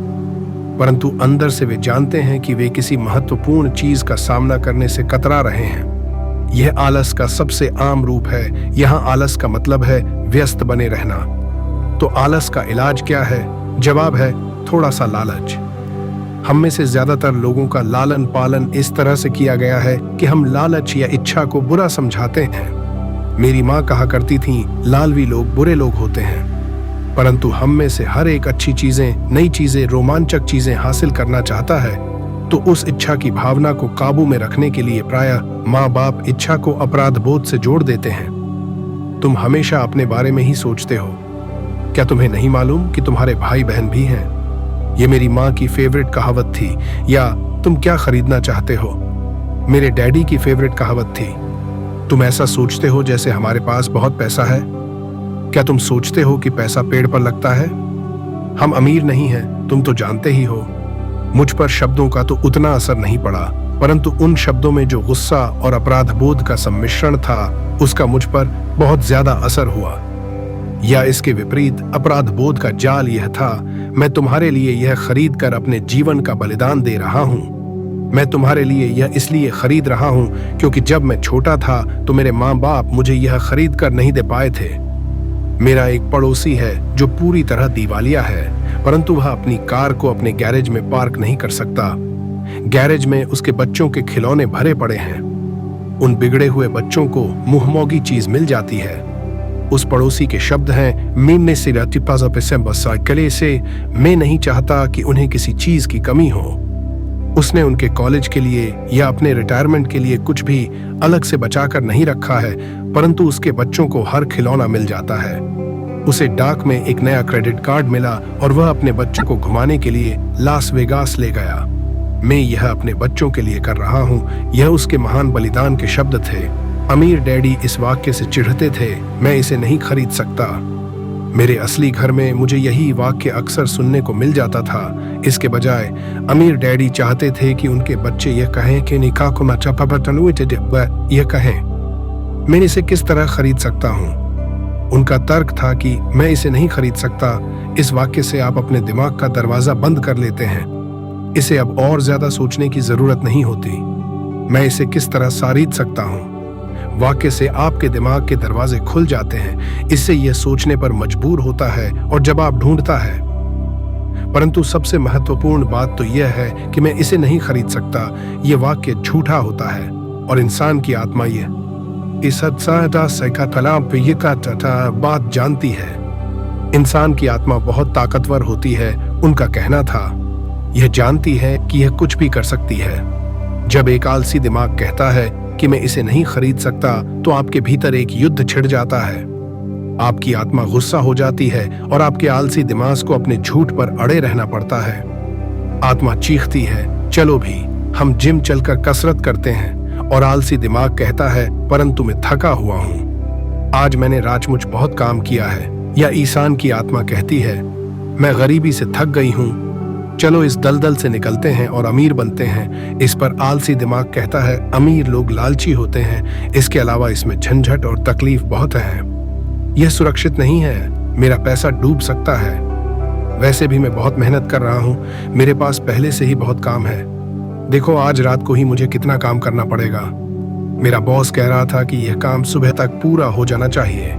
परंतु अंदर से वे जानते हैं कि वे किसी महत्वपूर्ण चीज का सामना करने से कतरा रहे हैं। यह आलस का सबसे आम रूप है। यहाँ आलस का मतलब है व्यस्त बने रहना। तो आलस का इलाज क्या है? जवाब है थोड़ा सा लालच। हम में से ज्यादातर लोगों का लालन पालन इस तरह से किया गया है कि हम लालच या इच्छा को बुरा समझाते हैं। मेरी माँ कहा करती थी, लालवी लोग बुरे लोग होते हैं। परंतु हम में से हर एक अच्छी चीजें, नई चीजें, रोमांचक चीजें हासिल करना चाहता है। तो उस इच्छा की भावना को काबू में रखने के लिए प्रायः माँ बाप इच्छा को अपराध बोध से जोड़ देते हैं। तुम हमेशा अपने बारे में ही सोचते हो। क्या तुम्हें नहीं मालूम कि तुम्हारे भाई बहन भी हैं? ये मेरी माँ की फेवरेट कहावत थी। या तुम क्या खरीदना चाहते हो? मेरे डैडी की फेवरेट कहावत थी। तुम ऐसा सोचते हो जैसे हमारे पास बहुत पैसा है। क्या तुम सोचते हो कि पैसा पेड़ पर लगता है? हम अमीर नहीं हैं, तुम तो जानते ही हो। मुझ पर शब्दों का तो उतना असर नहीं पड़ा, परंतु उन शब्दों में जो गुस्सा और अपराध बोध का सम्मिश्रण था, उसका मुझ पर बहुत ज्यादा असर हुआ। या इसके विपरीत अपराध बोध का जाल यह था, मैं तुम्हारे लिए यह खरीद कर अपने जीवन का बलिदान दे रहा हूँ। मैं तुम्हारे लिए यह इसलिए खरीद रहा हूँ क्योंकि जब मैं छोटा था तो मेरे माँ बाप मुझे यह खरीद कर नहीं दे पाए थे। मेरा एक पड़ोसी है जो पूरी तरह दिवालिया है, परंतु वह अपनी कार को अपने गैरेज में पार्क नहीं कर सकता। गैरेज में उसके बच्चों के खिलौने भरे पड़े हैं। उन बिगड़े हुए बच्चों को मुंहमौगी चीज मिल जाती है। उस पड़ोसी के शब्द हैं, "मैं सिरा टिपाजा पे सेंबसा कले से मैं नहीं चाहता कि उन्हें किसी चीज की कमी हो।" उसने उनके कॉलेज के लिए या अपने रिटायरमेंट के लिए कुछ भी अलग से बचाकर नहीं रखा है, परंतु उसके बच्चों को हर खिलौना मिल जाता है। उसे डाक में एक नया क्रेडिट कार्ड मिला और वह अपने बच्चों को घुमाने के लिए लास वेगास ले गया। मैं यह अपने बच्चों के लिए कर रहा हूँ। यह उसके महान बलिदान के शब्द थे। अमीर डैडी इस वाक्य से चिढ़ते थे, "मैं इसे नहीं खरीद सकता।" मेरे असली घर में मुझे यही वाक्य अक्सर सुनने को मिल जाता था। इसके बजाय अमीर डैडी चाहते थे कि उनके बच्चे यह कहें कि निकाह को यह कहें, "मैं इसे किस तरह खरीद सकता हूँ?" उनका तर्क था कि मैं इसे नहीं खरीद सकता। इस वाक्य से आप अपने दिमाग का दरवाजा बंद कर लेते हैं। इसे अब और ज्यादा सोचने की जरूरत नहीं होती। मैं इसे किस तरह खरीद सकता हूँ वाक्य से आपके दिमाग के दरवाजे खुल जाते हैं। इससे यह सोचने पर मजबूर होता है और जवाब ढूंढता है। परंतु सबसे महत्वपूर्ण बात तो यह है कि मैं इसे नहीं खरीद सकता। यह वाक्य झूठा होता है और इंसान की आत्मा इस बात जानती है। इंसान की आत्मा बहुत ताकतवर होती है, उनका कहना था। यह जानती है कि यह कुछ भी कर सकती है। जब एक आलसी दिमाग कहता है कि मैं इसे नहीं खरीद सकता, तो आपके भीतर एक युद्ध छिड़ जाता है। आपकी आत्मा गुस्सा हो जाती है और आपके आलसी दिमाग को अपने झूठ पर अड़े रहना पड़ता है। आत्मा चीखती है, "चलो भी, हम जिम चलकर कसरत करते हैं।" और आलसी दिमाग कहता है, "परंतु मैं थका हुआ हूँ, आज मैंने राजमुच बहुत काम किया है।" या ईसान की आत्मा कहती है, "मैं गरीबी से थक गई हूँ, चलो इस दलदल से निकलते हैं और अमीर बनते हैं।" इस पर आलसी दिमाग कहता है, "अमीर लोग लालची होते हैं, इसके अलावा इसमें झंझट और तकलीफ बहुत है। यह सुरक्षित नहीं है, मेरा पैसा डूब सकता है। वैसे भी मैं बहुत मेहनत कर रहा हूँ, मेरे पास पहले से ही बहुत काम है। देखो आज रात को ही मुझे कितना काम करना पड़ेगा। मेरा बॉस कह रहा था कि यह काम सुबह तक पूरा हो जाना चाहिए।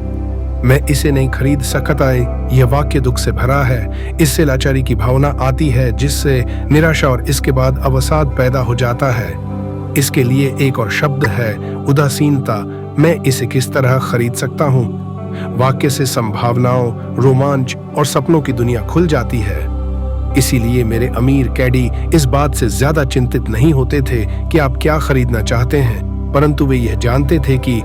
मैं इसे नहीं खरीद सकता।" यह वाक्य दुख से भरा है। इससे लाचारी की भावना आती है, जिससे निराशा और इसके बाद अवसाद पैदा हो जाता है। इसके लिए एक और शब्द है, उदासीनता। मैं इसे किस तरह खरीद सकता हूँ वाक्य से संभावनाओं, रोमांच और सपनों की दुनिया खुल जाती है। इसीलिए मेरे अमीर कैडी इस बात से ज्यादा चिंतित नहीं होते थे कि आप क्या खरीदना चाहते हैं, परंतु वे यह जानते थे कि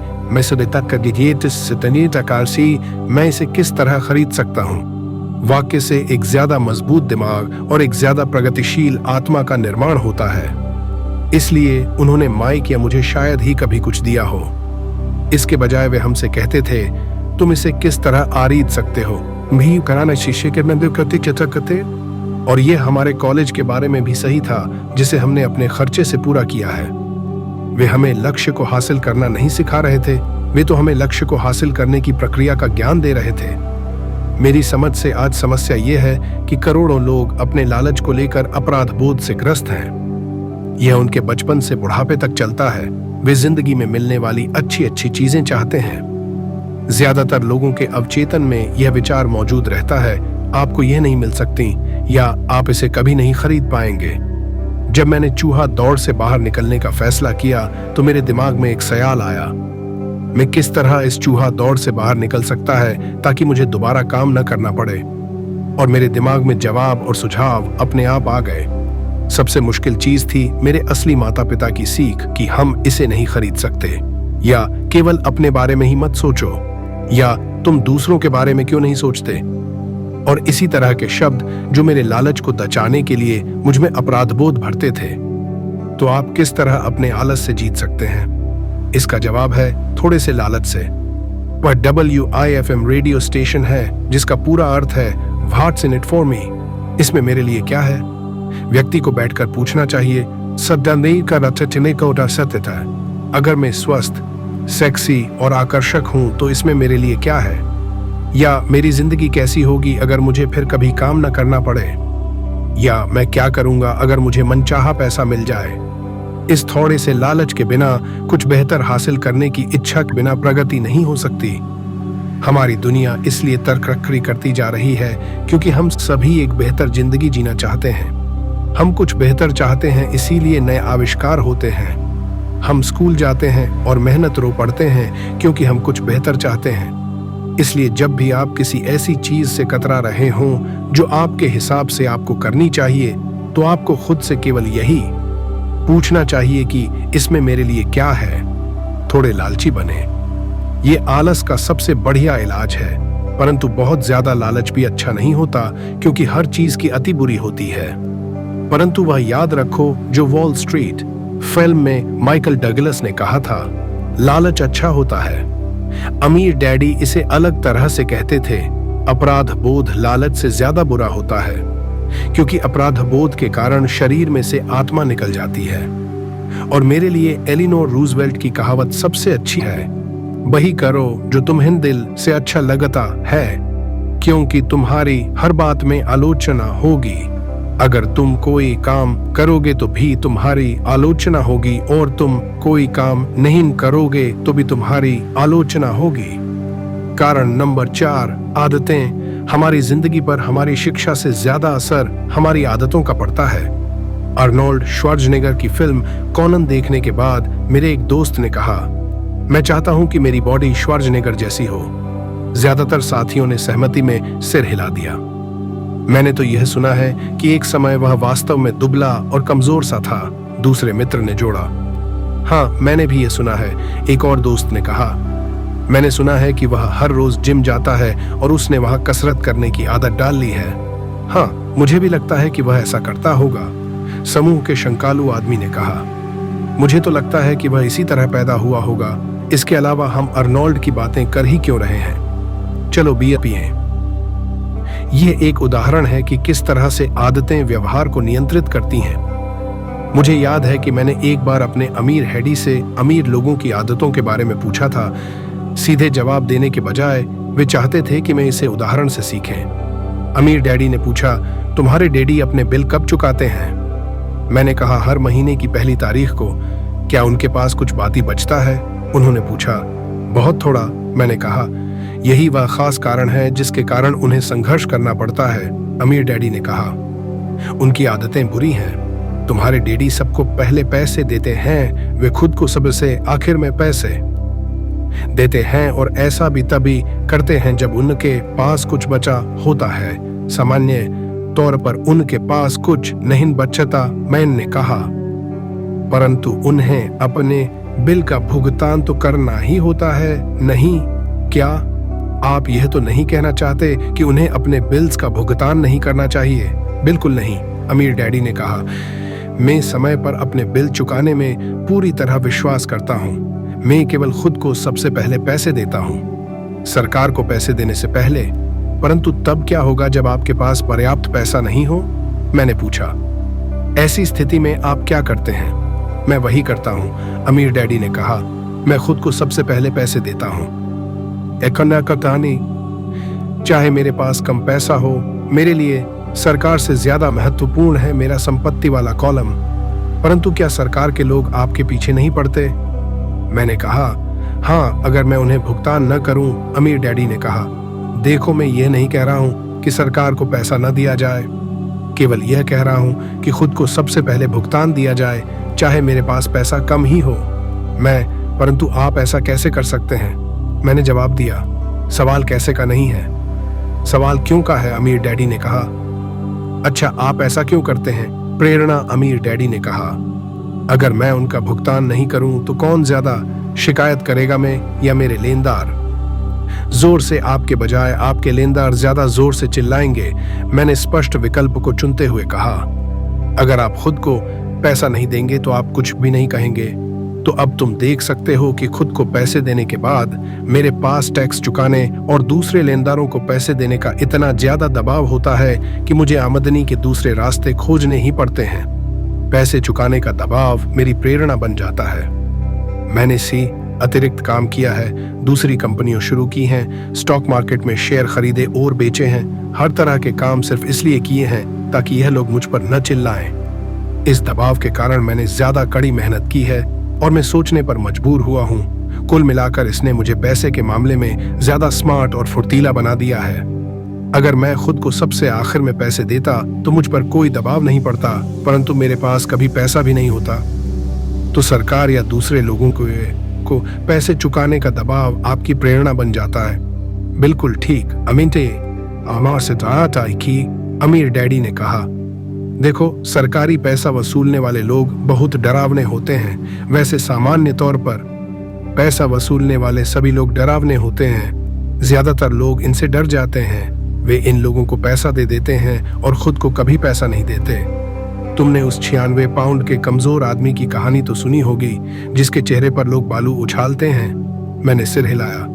मैं इसे किस तरह खरीद सकता हूँ। वाक्य से एक ज्यादा मजबूत दिमाग और एक ज्यादा प्रगतिशील आत्मा का निर्माण होता है। इसलिए उन्होंने माइक या मुझे शायद ही कभी कुछ दिया हो। इसके बजाय वे हमसे कहते थे, "तुम इसे किस तरह खरीद सकते हो?" भी कराना शीशे के नंदे करते। और यह हमारे कॉलेज के बारे में भी सही था, जिसे हमने अपने खर्चे से पूरा किया है। वे हमें लक्ष्य को हासिल करना नहीं सिखा रहे थे, वे तो हमें लक्ष्य को हासिल करने की प्रक्रिया का ज्ञान दे रहे थे। मेरी समझ से आज समस्या यह है कि करोड़ों लोग अपने लालच को लेकर अपराध बोध से ग्रस्त हैं। यह उनके बचपन से बुढ़ापे तक चलता है। वे जिंदगी में मिलने वाली अच्छी अच्छी चीजें चाहते हैं। ज्यादातर लोगों के अवचेतन में यह विचार मौजूद रहता है, आपको यह नहीं मिल सकती या आप इसे कभी नहीं खरीद पाएंगे। जब मैंने चूहा दौड़ से बाहर निकलने का फैसला किया तो मेरे दिमाग में एक ख्याल आया, मैं किस तरह इस चूहा दौड़ से बाहर निकल सकता है ताकि मुझे दोबारा काम न करना पड़े। और मेरे दिमाग में जवाब और सुझाव अपने आप आ गए। सबसे मुश्किल चीज थी मेरे असली माता पिता की सीख कि हम इसे नहीं खरीद सकते, या केवल अपने बारे में ही मत सोचो, या तुम दूसरों के बारे में क्यों नहीं सोचते। और इसी तरह के शब्द जो मेरे लालच को दचाने के लिए मुझ में अपराधबोध भरते थे। तो आप किस तरह अपने आलस से जीत सकते हैं? इसका जवाब है थोड़े से लालच से। वह WIFM रेडियो स्टेशन है जिसका पूरा अर्थ है what's in it for me, इसमें मेरे लिए क्या है। व्यक्ति को बैठकर पूछना चाहिए, अगर मैं स्वस्थ, सेक्सी और आकर्षक हूं तो इसमें मेरे लिए क्या है। या मेरी जिंदगी कैसी होगी अगर मुझे फिर कभी काम न करना पड़े। या मैं क्या करूंगा अगर मुझे मनचाहा पैसा मिल जाए। इस थोड़े से लालच के बिना, कुछ बेहतर हासिल करने की इच्छा के बिना प्रगति नहीं हो सकती। हमारी दुनिया इसलिए तरक्की करती जा रही है क्योंकि हम सभी एक बेहतर जिंदगी जीना चाहते हैं। हम कुछ बेहतर चाहते हैं, इसीलिए नए आविष्कार होते हैं। हम स्कूल जाते हैं और मेहनत रो पड़ते हैं क्योंकि हम कुछ बेहतर चाहते हैं। इसलिए जब भी आप किसी ऐसी चीज से कतरा रहे हों जो आपके हिसाब से आपको करनी चाहिए, तो आपको खुद से केवल यही पूछना चाहिए कि इसमें मेरे लिए क्या है। थोड़े लालची बने। ये आलस का सबसे बढ़िया इलाज है, परंतु बहुत ज्यादा लालच भी अच्छा नहीं होता, क्योंकि हर चीज की अति बुरी होती है। परंतु वह याद रखो जो वॉल स्ट्रीट फिल्म में माइकल डगलस ने कहा था, लालच अच्छा होता है। अमीर डैडी इसे अलग तरह से कहते थे, अपराध बोध लालच से ज्यादा बुरा होता है, क्योंकि अपराध बोध के कारण शरीर में से आत्मा निकल जाती है। और मेरे लिए एलिनोर रूजवेल्ट की कहावत सबसे अच्छी है, वही करो जो तुम्हें दिल से अच्छा लगता है, क्योंकि तुम्हारी हर बात में आलोचना होगी। अगर तुम कोई काम करोगे तो भी तुम्हारी आलोचना होगी, और तुम कोई काम नहीं करोगे तो भी तुम्हारी आलोचना होगी। कारण नंबर 4, आदतें। हमारी जिंदगी पर हमारी शिक्षा से ज्यादा असर हमारी आदतों का पड़ता है। अर्नोल्ड श्वार्ज़नेगर की फिल्म कॉनन देखने के बाद मेरे एक दोस्त ने कहा, मैं चाहता हूं कि मेरी बॉडी श्वार्ज़नेगर जैसी हो। ज्यादातर साथियों ने सहमति में सिर हिला दिया। मैंने तो यह सुना है कि एक समय वह वास्तव में दुबला और कमजोर सा था, दूसरे मित्र ने जोड़ा। हाँ, मैंने भी यह सुना है, एक और दोस्त ने कहा। मैंने सुना है कि वह हर रोज जिम जाता है और उसने वहां कसरत करने की आदत डाल ली है। हाँ, मुझे भी लगता है कि वह ऐसा करता होगा, समूह के शंकालू आदमी ने कहा। मुझे तो लगता है कि वह इसी तरह पैदा हुआ होगा। इसके अलावा हम अर्नोल्ड की बातें कर ही क्यों रहे हैं। चलो बियर पिएं। यह एक उदाहरण है कि किस तरह से आदतें व्यवहार को नियंत्रित करती हैं। मुझे याद है कि मैंने एक बार अपने अमीर हेडी से अमीर लोगों की आदतों के बारे में पूछा था। सीधे जवाब देने के बजाय वे चाहते थे कि मैं इसे उदाहरण से सीखें। अमीर डैडी ने पूछा, तुम्हारे डैडी अपने बिल कब चुकाते हैं? मैंने कहा, हर महीने की पहली तारीख को। क्या उनके पास कुछ बाकी बचता है? उन्होंने पूछा। बहुत थोड़ा, मैंने कहा। यही वह खास कारण है जिसके कारण उन्हें संघर्ष करना पड़ता है, अमीर डैडी ने कहा। उनकी आदतें बुरी हैं। तुम्हारे डैडी सबको पहले पैसे देते हैं, वे खुद को सबसे आखिर में पैसे देते हैं, और ऐसा भी तभी करते हैं जब उनके पास कुछ बचा होता है। सामान्य तौर पर उनके पास कुछ नहीं बचता, मैंने कहा। परंतु उन्हें अपने बिल का भुगतान तो करना ही होता है, नहीं क्या? आप यह तो नहीं कहना चाहते कि उन्हें अपने बिल्स का भुगतान नहीं करना चाहिए? बिल्कुल नहीं, अमीर डैडी ने कहा। मैं समय पर अपने बिल चुकाने में पूरी तरह विश्वास करता हूँ। मैं केवल खुद को सबसे पहले पैसे देता हूँ, सरकार को पैसे देने से पहले। परंतु तब क्या होगा जब आपके पास पर्याप्त पैसा नहीं हो? मैंने पूछा। ऐसी स्थिति में आप क्या करते हैं? मैं वही करता हूँ, अमीर डैडी ने कहा। मैं खुद को सबसे पहले पैसे देता हूँ। एकन्या का कहानी, चाहे मेरे पास कम पैसा हो, मेरे लिए सरकार से ज्यादा महत्वपूर्ण है मेरा संपत्ति वाला कॉलम। परंतु क्या सरकार के लोग आपके पीछे नहीं पड़ते? मैंने कहा, हाँ, अगर मैं उन्हें भुगतान न करूं, अमीर डैडी ने कहा। देखो, मैं ये नहीं कह रहा हूं कि सरकार को पैसा न दिया जाए, केवल यह कह रहा हूं कि खुद को सबसे पहले भुगतान दिया जाए, चाहे मेरे पास पैसा कम ही हो। परंतु आप ऐसा कैसे कर सकते हैं? मैंने जवाब दिया, सवाल कैसे का नहीं है, सवाल क्यों का है, अमीर डैडी ने कहा। अच्छा, आप ऐसा क्यों करते हैं? प्रेरणा, अमीर डैडी ने कहा। अगर मैं उनका भुगतान नहीं करूं तो कौन ज्यादा शिकायत करेगा, मैं या मेरे लेनदार? जोर से आपके बजाय आपके लेनदार ज्यादा जोर से चिल्लाएंगे, मैंने स्पष्ट विकल्प को चुनते हुए कहा। अगर आप खुद को पैसा नहीं देंगे तो आप कुछ भी नहीं कहेंगे। तो अब तुम देख सकते हो कि खुद को पैसे देने के बाद मेरे पास टैक्स चुकाने और दूसरे लेनदारों को पैसे देने का इतना ज्यादा दबाव होता है कि मुझे आमदनी के दूसरे रास्ते खोजने ही पड़ते हैं। पैसे चुकाने का दबाव मेरी प्रेरणा बन जाता है। मैंने अतिरिक्त काम किया है, दूसरी कंपनियां शुरू की हैं, स्टॉक मार्केट में शेयर खरीदे और बेचे हैं। हर तरह के काम सिर्फ इसलिए किए हैं ताकि यह लोग मुझ पर न चिल्लाएं। इस दबाव के कारण मैंने ज्यादा कड़ी मेहनत की है और मैं सोचने पर मजबूर हुआ हूँ। कुल मिलाकर इसने मुझे पैसे के मामले में ज्यादा स्मार्ट और फुर्तीला बना दिया है। अगर मैं खुद को सबसे आखिर में पैसे देता तो मुझ पर कोई दबाव नहीं पड़ता, परंतु मेरे पास कभी पैसा भी नहीं होता तो सरकार या दूसरे लोगों को पैसे चुकाने का दबाव आपकी प्रेरणा बन जाता है। बिल्कुल ठीक, अमीटे अमार से की अमीर डैडी ने कहा। देखो, सरकारी पैसा वसूलने वाले लोग बहुत डरावने होते हैं। वैसे सामान्य तौर पर पैसा वसूलने वाले सभी लोग डरावने होते हैं। ज्यादातर लोग इनसे डर जाते हैं। वे इन लोगों को पैसा दे देते हैं और खुद को कभी पैसा नहीं देते। तुमने उस 96 पाउंड के कमजोर आदमी की कहानी तो सुनी होगी जिसके चेहरे पर लोग बालू उछालते हैं। मैंने सिर हिलाया।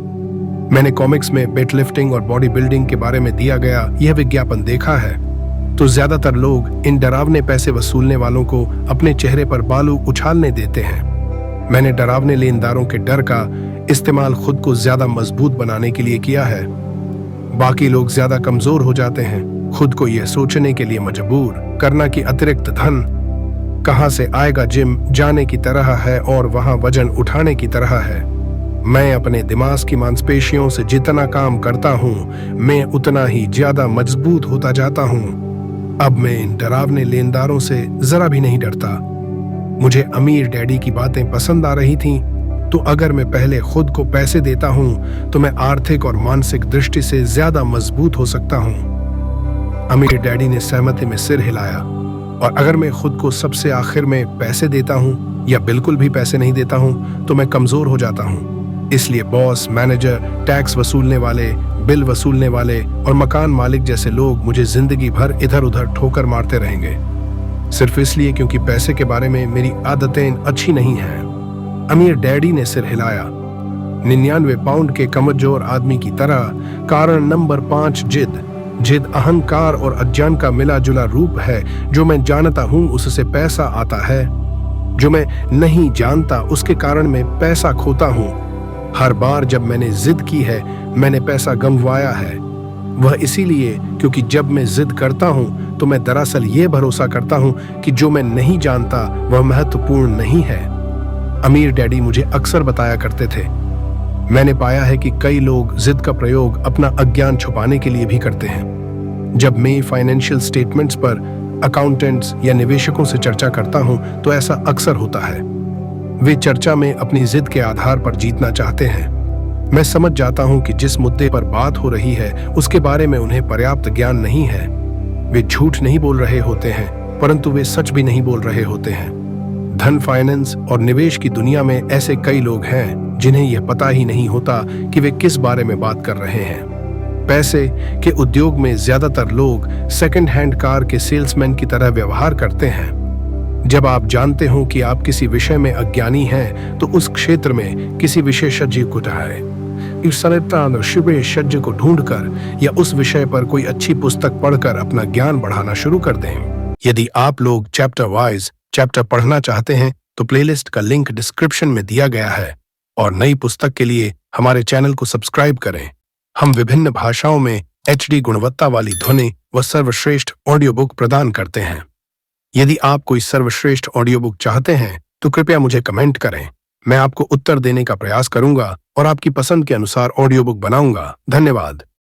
मैंने कॉमिक्स में वेटलिफ्टिंग और बॉडी बिल्डिंग के बारे में दिया गया यह विज्ञापन देखा है। तो ज्यादातर लोग इन डरावने पैसे वसूलने वालों को अपने चेहरे पर बालू उछालने देते हैं। मैंने डरावने लेनदारों के डर का इस्तेमाल खुद को ज्यादा मजबूत बनाने के लिए किया है। बाकी लोग ज्यादा कमजोर हो जाते हैं, खुद को यह सोचने के लिए मजबूर करना कि अतिरिक्त धन कहां से आएगा जिम जाने की तरह है और वहां वजन उठाने की तरह है। मैं अपने दिमाग की मांसपेशियों से जितना काम करता हूं, मैं उतना ही ज्यादा मजबूत होता जाता हूं। अब मैं इन डरावने लेनदारों से जरा भी नहीं डरता। मुझे अमीर डैडी की बातें पसंद आ रही थीं, तो अगर मैं पहले खुद को पैसे देता हूं तो मैं आर्थिक और मानसिक दृष्टि से ज्यादा मजबूत हो सकता हूं। अमीर डैडी ने सहमति में सिर हिलाया। और अगर मैं खुद को सबसे आखिर में पैसे देता हूं या बिल्कुल भी पैसे नहीं देता हूं तो मैं कमजोर हो जाता हूं। इसलिए बॉस, मैनेजर, टैक्स वसूलने वाले, बिल वसूलने वाले और मकान मालिक जैसे लोग मुझे जिंदगी भर इधर उधर ठोकर मारते रहेंगे, सिर्फ इसलिए क्योंकि पैसे के बारे में मेरी आदतें अच्छी नहीं हैं। अमीर डैडी ने सिर हिलाया। 99 पाउंड के कमजोर आदमी की तरह। कारण नंबर 5, जिद। जिद अहंकार और अज्ञान का मिला जुला रूप है। जो मैं जानता हूं उससे पैसा आता है, जो मैं नहीं जानता उसके कारण मैं पैसा खोता हूं। हर बार जब मैंने जिद की है मैंने पैसा गंवाया है। वह इसीलिए क्योंकि जब मैं जिद करता हूं तो मैं दरअसल ये भरोसा करता हूं कि जो मैं नहीं जानता वह महत्वपूर्ण नहीं है। अमीर डैडी मुझे अक्सर बताया करते थे। मैंने पाया है कि कई लोग जिद का प्रयोग अपना अज्ञान छुपाने के लिए भी करते हैं। जब मैं फाइनेंशियल स्टेटमेंट्स पर अकाउंटेंट्स या निवेशकों से चर्चा करता हूं तो ऐसा अक्सर होता है। वे चर्चा में अपनी जिद के आधार पर जीतना चाहते हैं। मैं समझ जाता हूं कि जिस मुद्दे पर बात हो रही है उसके बारे में उन्हें पर्याप्त ज्ञान नहीं है। वे झूठ नहीं बोल रहे होते हैं, परंतु वे सच भी नहीं बोल रहे होते हैं। धन, फाइनेंस और निवेश की दुनिया में ऐसे कई लोग हैं जिन्हें यह पता ही नहीं होता कि वे किस बारे में बात कर रहे हैं। पैसे के उद्योग में ज्यादातर लोग सेकंड हैंड कार के सेल्समैन की तरह व्यवहार करते हैं। जब आप जानते हो कि आप किसी विषय में अज्ञानी हैं, तो उस क्षेत्र में किसी विशेषज्ञ को ढूंढें। इस विशेषज्ञ को ढूंढकर या उस विषय पर कोई अच्छी पुस्तक पढ़कर अपना ज्ञान बढ़ाना शुरू कर दें। यदि आप लोग चैप्टर वाइज चैप्टर पढ़ना चाहते हैं तो प्लेलिस्ट का लिंक डिस्क्रिप्शन में दिया गया है। और नई पुस्तक के लिए हमारे चैनल को सब्सक्राइब करें। हम विभिन्न भाषाओं में HD गुणवत्ता वाली ध्वनि व सर्वश्रेष्ठ ऑडियो बुक प्रदान करते हैं। यदि आप कोई सर्वश्रेष्ठ ऑडियो बुक चाहते हैं तो कृपया मुझे कमेंट करें। मैं आपको उत्तर देने का प्रयास करूंगा और आपकी पसंद के अनुसार ऑडियो बुक बनाऊंगा। धन्यवाद।